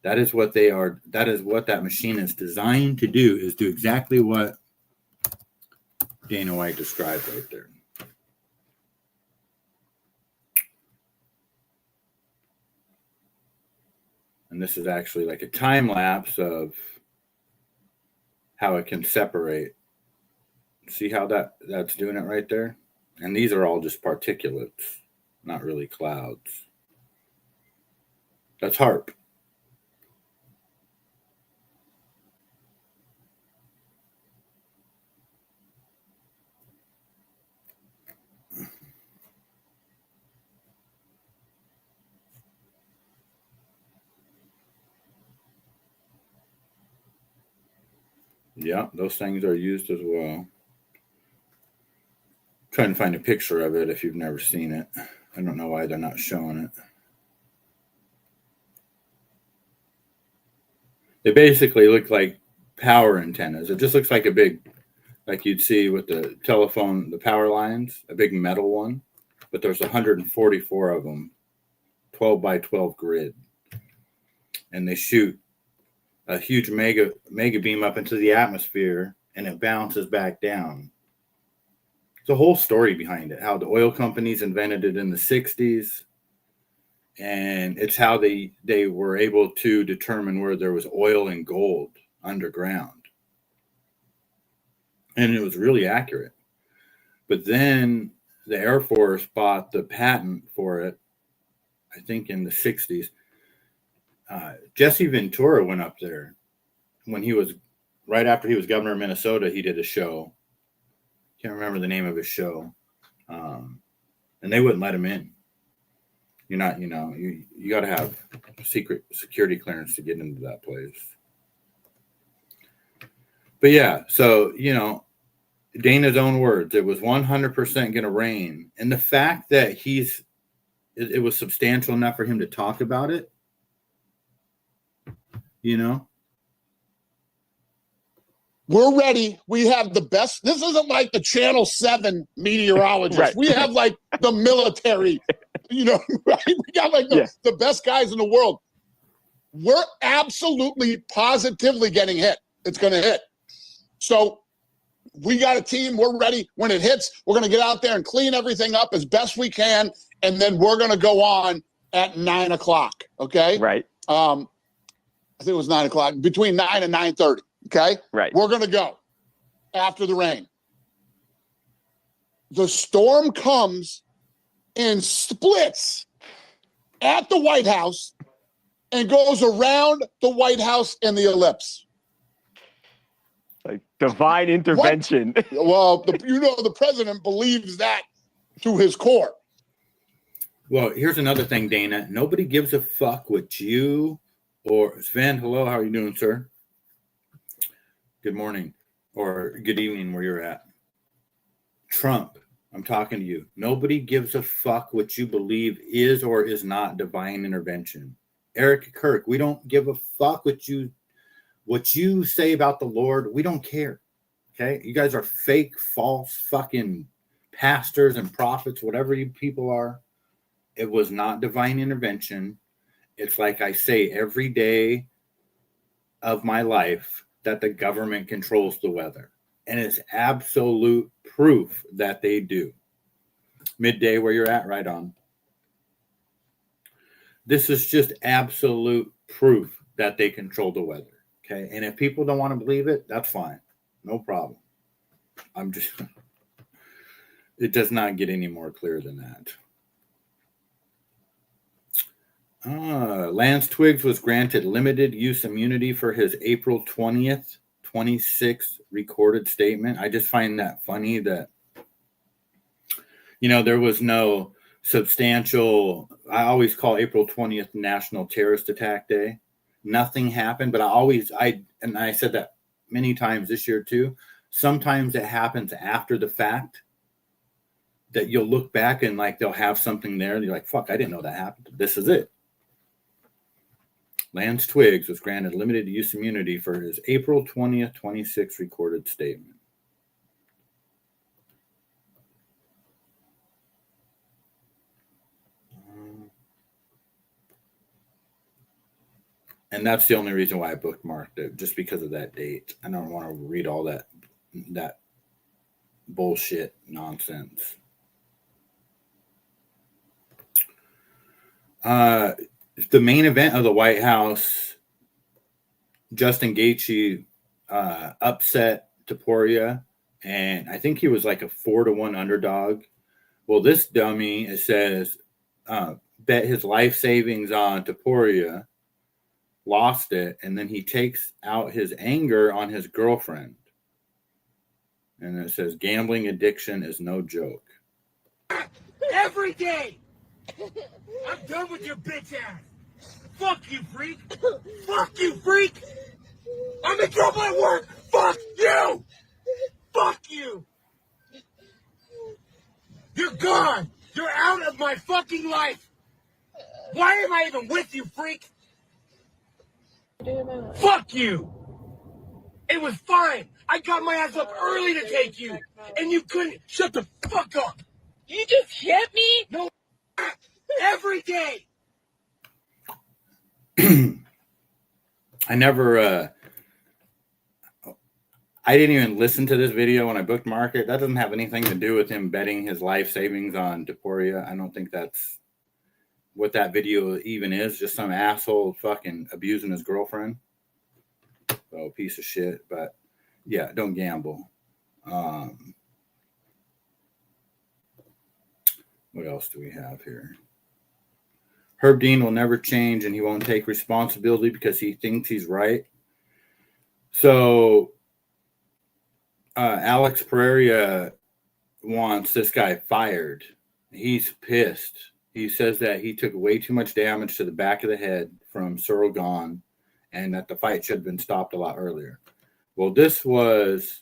That is what they are. That is what that machine is designed to do, is do exactly what Dana White described right there. And this is actually like a time lapse of how it can separate. See how that's doing it right there? And these are all just particulates, not really clouds. That's HARP. Yeah, those things are used as well. Trying to find a picture of it if you've never seen it. I don't know why they're not showing it. They basically look like power antennas. It just looks like a big, like you'd see with the telephone, the power lines, a big metal one. But there's 144 of them, 12 by 12 grid. And they shoot a huge mega beam up into the atmosphere, and it bounces back down. It's a whole story behind it, how the oil companies invented it in the 60s. And it's how they were able to determine where there was oil and gold underground. And it was really accurate. But then the Air Force bought the patent for it, I think in the 60s. Jesse Ventura went up there when he was, right after he was governor of Minnesota, he did a show. Can't remember the name of his show. And they wouldn't let him in. You're not, you got to have secret security clearance to get into that place. But yeah, so, Dana's own words, it was 100% going to rain. And the fact that it was substantial enough for him to talk about it, We're ready. We have the best. This isn't like the Channel 7 meteorologist. Right. We have like the military, right? We got like the best guys in the world. We're absolutely positively getting hit. It's going to hit. So we got a team. We're ready. When it hits, we're going to get out there and clean everything up as best we can. And then we're going to go on at 9 o'clock. Okay. Right. I think it was 9 o'clock, between 9 and 9:30. Okay. Right. We're going to go after the rain. The storm comes and splits at the White House and goes around the White House and the ellipse. Like divine intervention. Well, the president believes that to his core. Well, here's another thing, Dana. Nobody gives a fuck what you or Sven. Hello, how are you doing, sir? Good morning or good evening where you're at. Trump, I'm talking to you. Nobody gives a fuck what you believe is or is not divine intervention. Eric Kirk, we don't give a fuck what you say about the Lord. We don't care. Okay? You guys are fake, false, fucking pastors and prophets, whatever you people are. It was not divine intervention. It's like I say every day of my life that the government controls the weather. And it's absolute proof that they do. Midday where you're at, right on. This is just absolute proof that they control the weather. Okay. And if people don't want to believe it, that's fine. No problem. It does not get any more clear than that. Lance Twiggs was granted limited use immunity for his April 20th, 26th recorded statement. I just find that funny that, there was no substantial, I always call April 20th National Terrorist Attack Day. Nothing happened, but I said that many times this year too. Sometimes it happens after the fact that you'll look back and like they'll have something there and you're like, fuck, I didn't know that happened. This is it. Lance Twiggs was granted limited use immunity for his April 20th, 26th recorded statement. And that's the only reason why I bookmarked it, just because of that date. I don't want to read all that bullshit nonsense. The main event of the White House, Justin Gaethje upset Topuria, and I think he was like a 4-1 underdog. Well, this dummy, it says, bet his life savings on Topuria, lost it, and then he takes out his anger on his girlfriend. And it says, gambling addiction is no joke. Every day! I'm done with your bitch ass! Fuck you, freak! Fuck you, freak! I'm in trouble at work! Fuck you! Fuck you! You're gone! You're out of my fucking life! Why am I even with you, freak? Fuck you! It was fine. I got my ass up early to take you, and you couldn't. Shut the fuck up. You just hit me? No. Every day. I never, I didn't even listen to this video when I bookmarked it. That doesn't have anything to do with him betting his life savings on Deporia. I don't think that's what that video even is. Just some asshole fucking abusing his girlfriend. So, piece of shit. But yeah, don't gamble. What else do we have here? Herb Dean will never change, and he won't take responsibility because he thinks he's right. So Alex Pereira wants this guy fired. He's pissed. He says that he took way too much damage to the back of the head from Cyril Gahn, and that the fight should have been stopped a lot earlier. Well, this was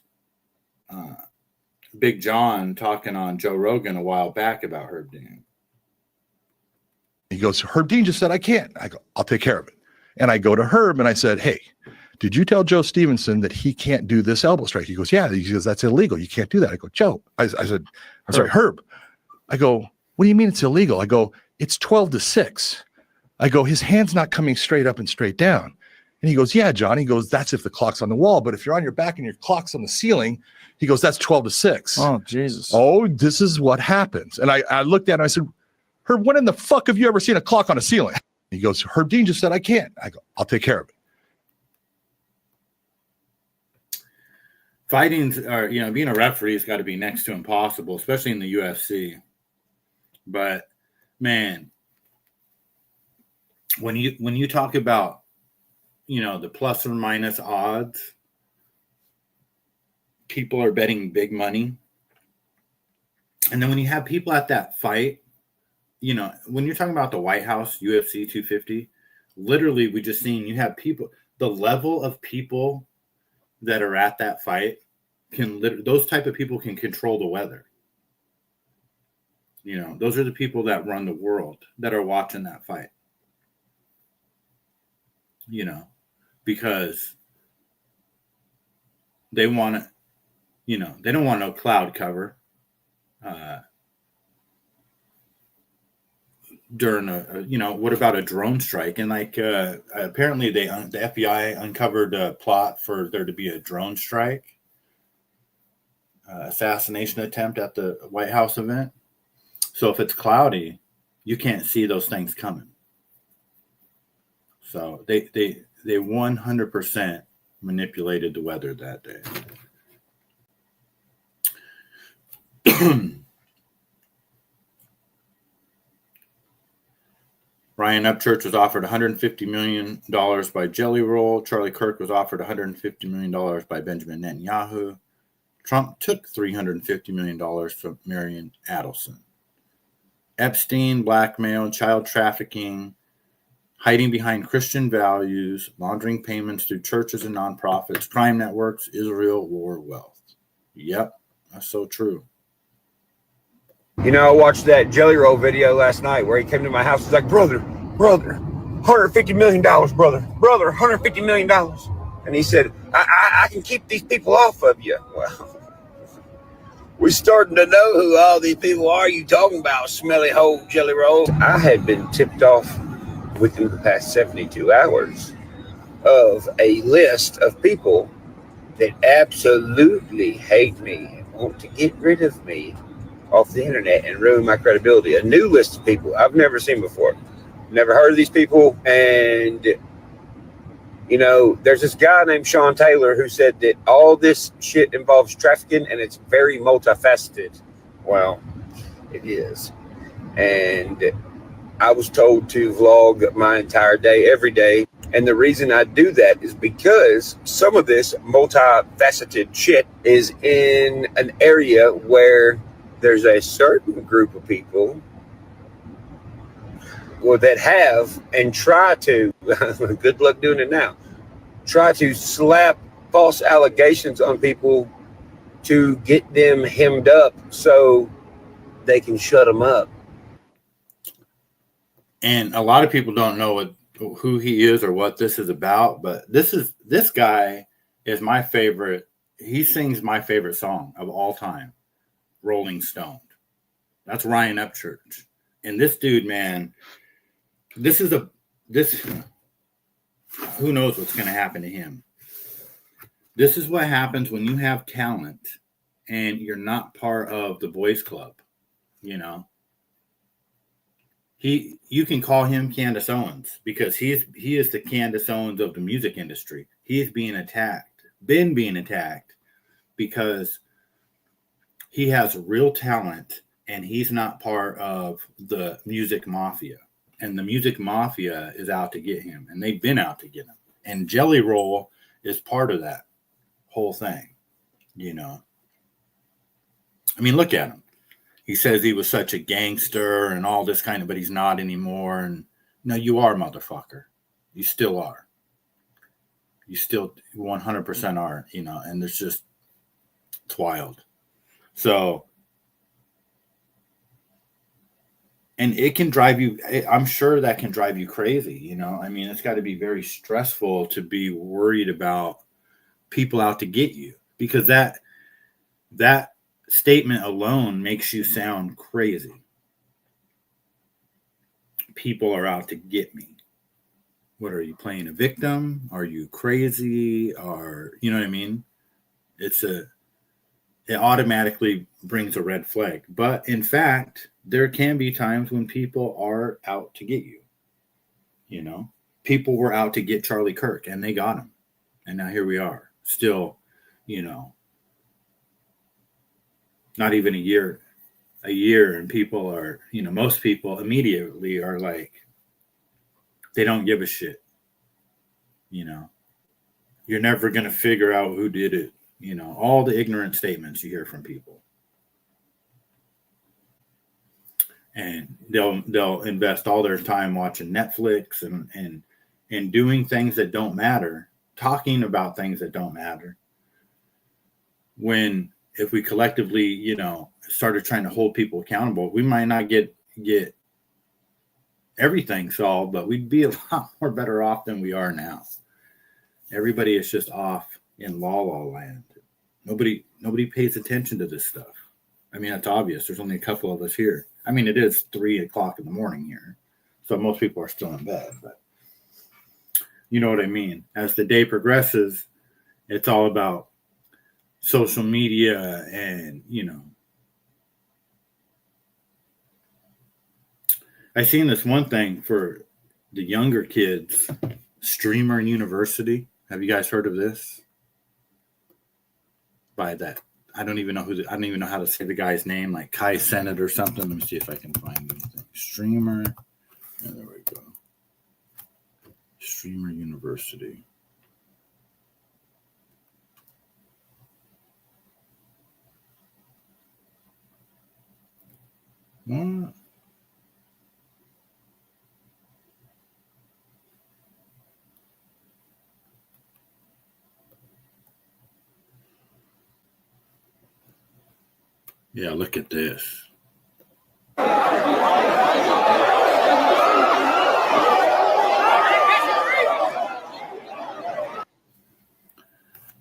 Big John talking on Joe Rogan a while back about Herb Dean. He goes, Herb Dean just said, I can't. I go, I'll take care of it. And I go to Herb and I said, hey, did you tell Joe Stevenson that he can't do this elbow strike? He goes, yeah. He goes, that's illegal. You can't do that. I go, Joe. I said, I'm sorry, Herb. I go, what do you mean it's illegal? I go, it's 12-6. I go, his hand's not coming straight up and straight down. And he goes, yeah, John. He goes, that's if the clock's on the wall. But if you're on your back and your clock's on the ceiling, he goes, that's 12-6. Oh, Jesus. Oh, this is what happens. And I looked at him. I said, Herb, when in the fuck have you ever seen a clock on a ceiling? He goes, Herb Dean just said, I can't. I go, I'll take care of it. Fighting's, or being a referee has got to be next to impossible, especially in the UFC. But man, when you talk about the plus or minus odds, people are betting big money, and then when you have people at that fight, when you're talking about the White House UFC 250, literally we just seen you have people, the level of people that are at that fight those type of people can control the weather. Those are the people that run the world that are watching that fight. Because they want to, they don't want no cloud cover during what about a drone strike? And apparently the FBI uncovered a plot for there to be a drone strike, assassination attempt at the White House event. So if it's cloudy, you can't see those things coming. So they 100% manipulated the weather that day. Ryan Upchurch was offered $150 million by Jelly Roll. Charlie Kirk was offered $150 million by Benjamin Netanyahu. Trump took $350 million from Marion Adelson. Epstein, blackmail, child trafficking, hiding behind Christian values, laundering payments through churches and nonprofits, crime networks, Israel, war, wealth. Yep, that's so true. I watched that Jelly Roll video last night where he came to my house. He's like, brother, $150 million, brother, $150 million. And he said, I can keep these people off of you. Well, we're starting to know who all these people are you talking about, smelly hole Jelly Roll. I had been tipped off within the past 72 hours of a list of people that absolutely hate me and want to get rid of me off the internet and ruin my credibility. A new list of people I've never seen before. Never heard of these people. And, there's this guy named Sean Taylor who said that all this shit involves trafficking and it's very multifaceted. Well, it is. And I was told to vlog my entire day, every day. And the reason I do that is because some of this multifaceted shit is in an area where there's a certain group of people that have and try to, good luck doing it now, try to slap false allegations on people to get them hemmed up so they can shut them up. And a lot of people don't know who he is or what this is about, but this guy is my favorite. He sings my favorite song of all time, Rolling Stone. That's Ryan Upchurch. And this dude, man, who knows what's going to happen to him. This is what happens when you have talent and you're not part of the boys club, you know. You can call him Candace Owens because he is the Candace Owens of the music industry. He is being attacked because he has real talent and he's not part of the music mafia. And the music mafia is out to get him, and they've been out to get him. And Jelly Roll is part of that whole thing, you know. I mean, look at him. He says he was such a gangster and all this kind of, but he's not anymore. And no, you are, motherfucker. You still are. You still 100% are, you know, and it's wild. So, and it can drive you, I'm sure that can drive you crazy, you know. I mean, it's got to be very stressful to be worried about people out to get you, because that statement alone makes you sound crazy. People are out to get me. What are you, playing a victim? Are you crazy? Or, you know what I mean? It automatically brings a red flag. But in fact, there can be times when people are out to get you. You know, people were out to get Charlie Kirk and they got him. And now here we are, still, you know, not even a year, and people are, you know, most people immediately are like, they don't give a shit. You know, you're never going to figure out who did it. You know, all the ignorant statements you hear from people. And they'll invest all their time watching Netflix and doing things that don't matter, talking about things that don't matter. When, if we collectively, you know, started trying to hold people accountable, we might not get everything solved, but we'd be a lot more better off than we are now. Everybody is just off in la land. Nobody pays attention to this stuff. I mean, that's obvious. There's only a couple of us here. I mean, it is 3:00 in the morning here, so most people are still in bed, but you know what I mean? As the day progresses, it's all about social media and, you know. I seen this one thing for the younger kids, Streamer University. Have you guys heard of this? By that, I don't even know how to say the guy's name, like Kai Cenat or something. Let me see if I can find anything. Streamer. Yeah, there we go. Streamer University. What? Yeah, look at this.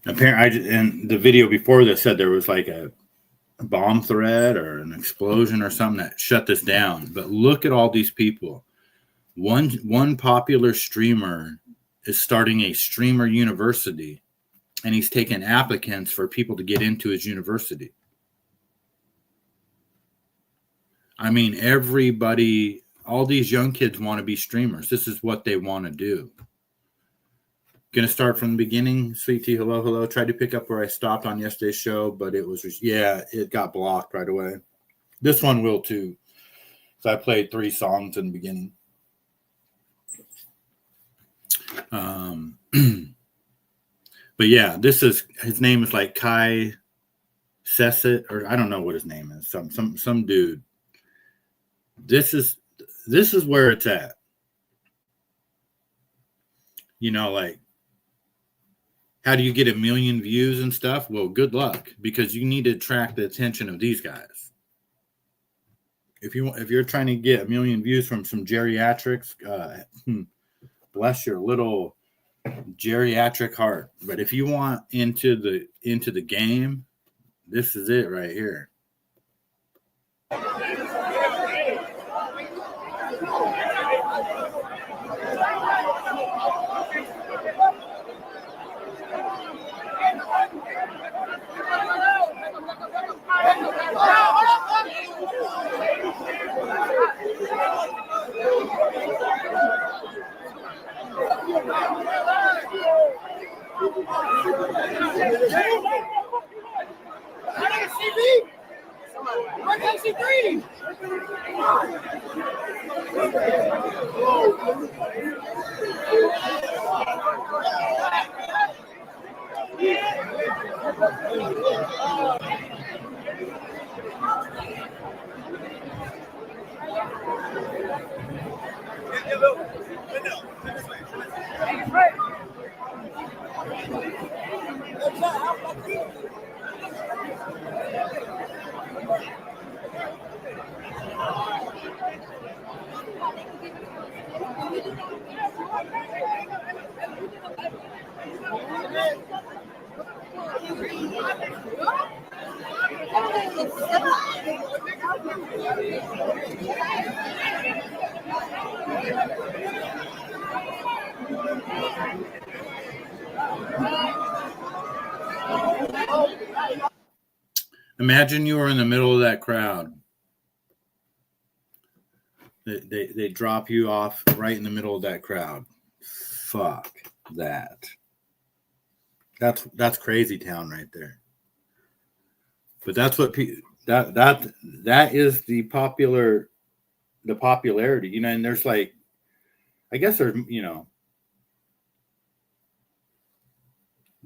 Apparently, in the video before this said there was like a bomb threat or an explosion or something that shut this down. But look at all these people. One popular streamer is starting a streamer university, and he's taking applicants for people to get into his university. I mean, everybody, all these young kids want to be streamers. This is what they want to do. Going to start from the beginning. Sweet Tea, hello. Tried to pick up where I stopped on yesterday's show, but it got blocked right away. This one will too. So I played 3 songs in the beginning. But yeah, his name is like Kai Cenat, or I don't know what his name is. Some dude. This is where it's at. You know, like, How do you get 1 million views and stuff? Well, good luck, because you need to attract the attention of these guys. If you're trying to get 1 million views from some geriatrics, bless your little geriatric heart. But if you want into the game, this is it right here. Imagine you were in the middle of that crowd. They drop you off right in the middle of that crowd. Fuck that. That's crazy town right there. But that's what that is the popularity, you know. And there's like, I guess there's, you know,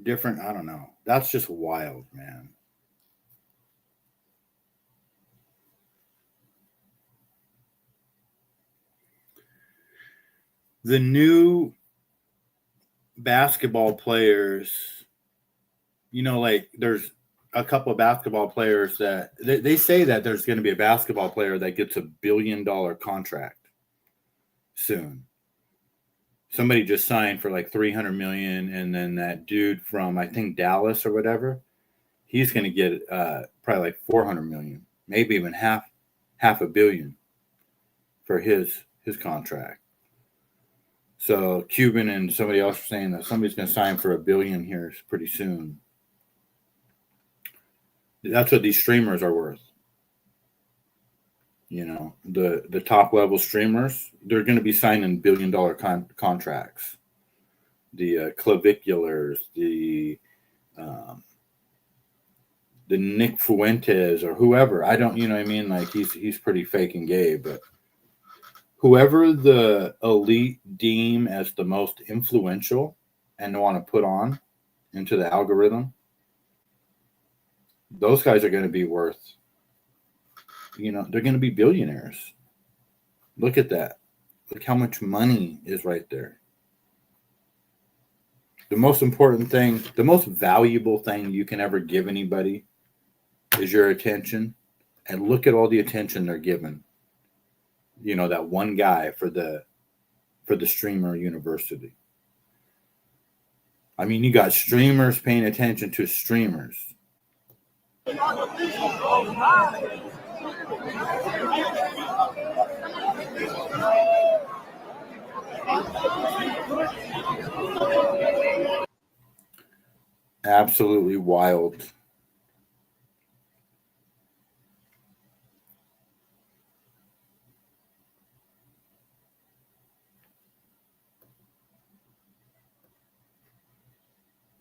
different. I don't know. That's just wild, man. The new basketball players, you know, like there's a couple of basketball players that they say that there's going to be a basketball player that gets $1 billion contract soon. Somebody just signed for like 300 million. And then that dude from, I think, Dallas or whatever, he's going to get probably like 400 million, maybe even half $1 billion for his contract. So Cuban and somebody else are saying that somebody's going to sign for $1 billion here pretty soon. That's what these streamers are worth. You know, the top level streamers, they're going to be signing $1 billion contracts. The claviculars, the Nick Fuentes or whoever. I don't, you know what I mean? Like he's pretty fake and gay, but whoever the elite deem as the most influential and want to put on into the algorithm, those guys are going to be worth, you know, they're going to be billionaires. Look at that. Look how much money is right there. The most important thing, the most valuable thing you can ever give anybody is your attention. And look at all the attention they're given. You know, that one guy for the streamer university. I mean, you got streamers paying attention to streamers. Absolutely wild.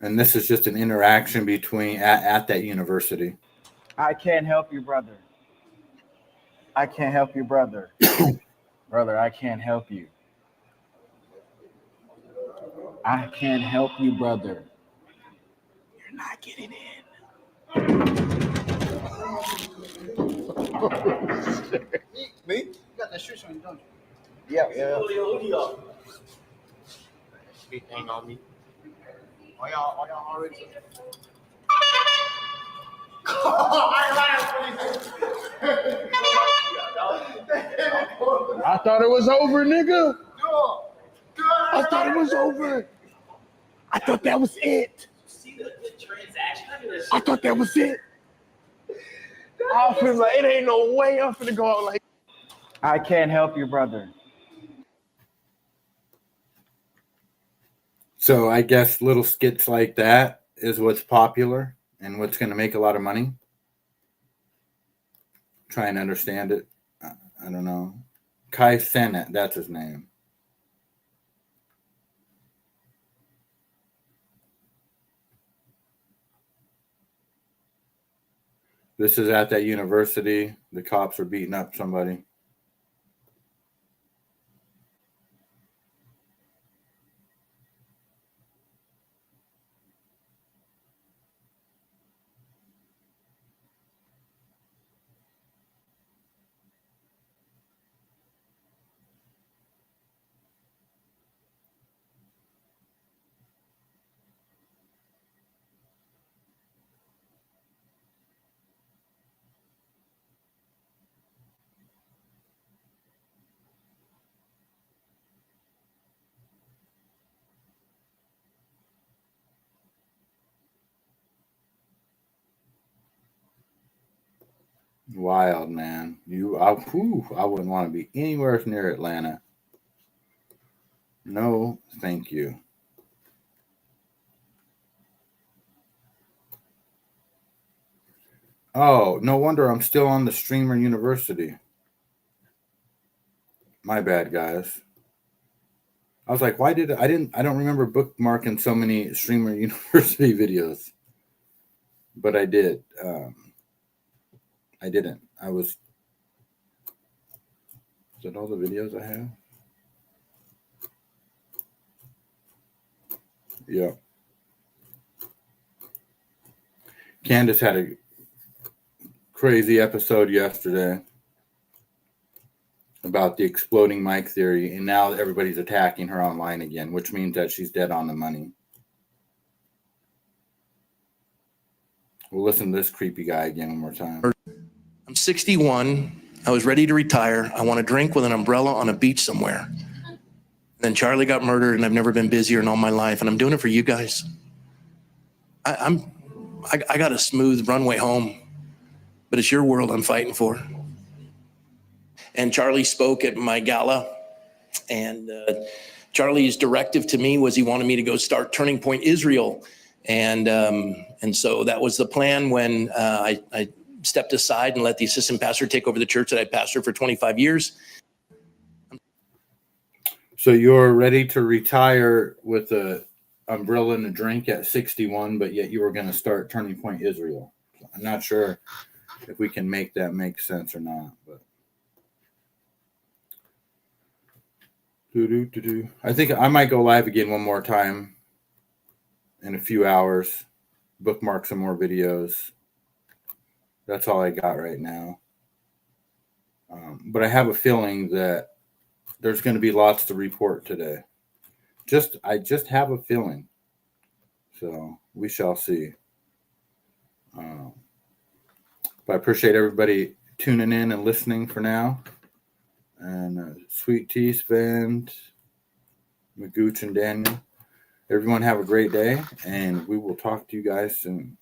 And this is just an interaction between at that university. I can't help you, brother. I can't help you, brother. Brother, I can't help you. I can't help you, brother. You're not getting in. Me? You got that shirt on, don't you? Yeah. Big thing on me. All y'all already. I thought it was over, nigga. I thought it was over. I thought that was it. I thought that was it. I feel like it ain't no way I'm finna go out like. I can't help you, brother. So I guess little skits like that is what's popular and what's going to make a lot of money. Try and understand it. I don't know. Kai Cenat, that's his name. This is at that university. The cops are beating up somebody. Wild, man. I wouldn't want to be anywhere near Atlanta. No, thank you. Oh, no wonder I'm still on the Streamer University. My bad, guys. I was like, I don't remember bookmarking so many Streamer University videos. But I did. I didn't. Is that all the videos I have? Yeah. Candace had a crazy episode yesterday about the exploding mic theory, and now everybody's attacking her online again, which means that she's dead on the money. We'll listen to this creepy guy again one more time. I'm 61. I was ready to retire. I want to drink with an umbrella on a beach somewhere. Then Charlie got murdered, and I've never been busier in all my life, and I'm doing it for you guys. I got a smooth runway home, but it's your world I'm fighting for. And Charlie spoke at my gala, and Charlie's directive to me was he wanted me to go start Turning Point Israel. And so that was the plan when I stepped aside and let the assistant pastor take over the church that I pastored for 25 years. So you're ready to retire with a umbrella and a drink at 61, but yet you were going to start Turning Point Israel. I'm not sure if we can make that make sense or not, but I think I might go live again one more time in a few hours, bookmark some more videos. That's all I got right now. But I have a feeling that there's going to be lots to report today. I just have a feeling. So we shall see. But I appreciate everybody tuning in and listening for now. And Sweet Tea Spend, Magooch and Daniel. Everyone have a great day, and we will talk to you guys soon.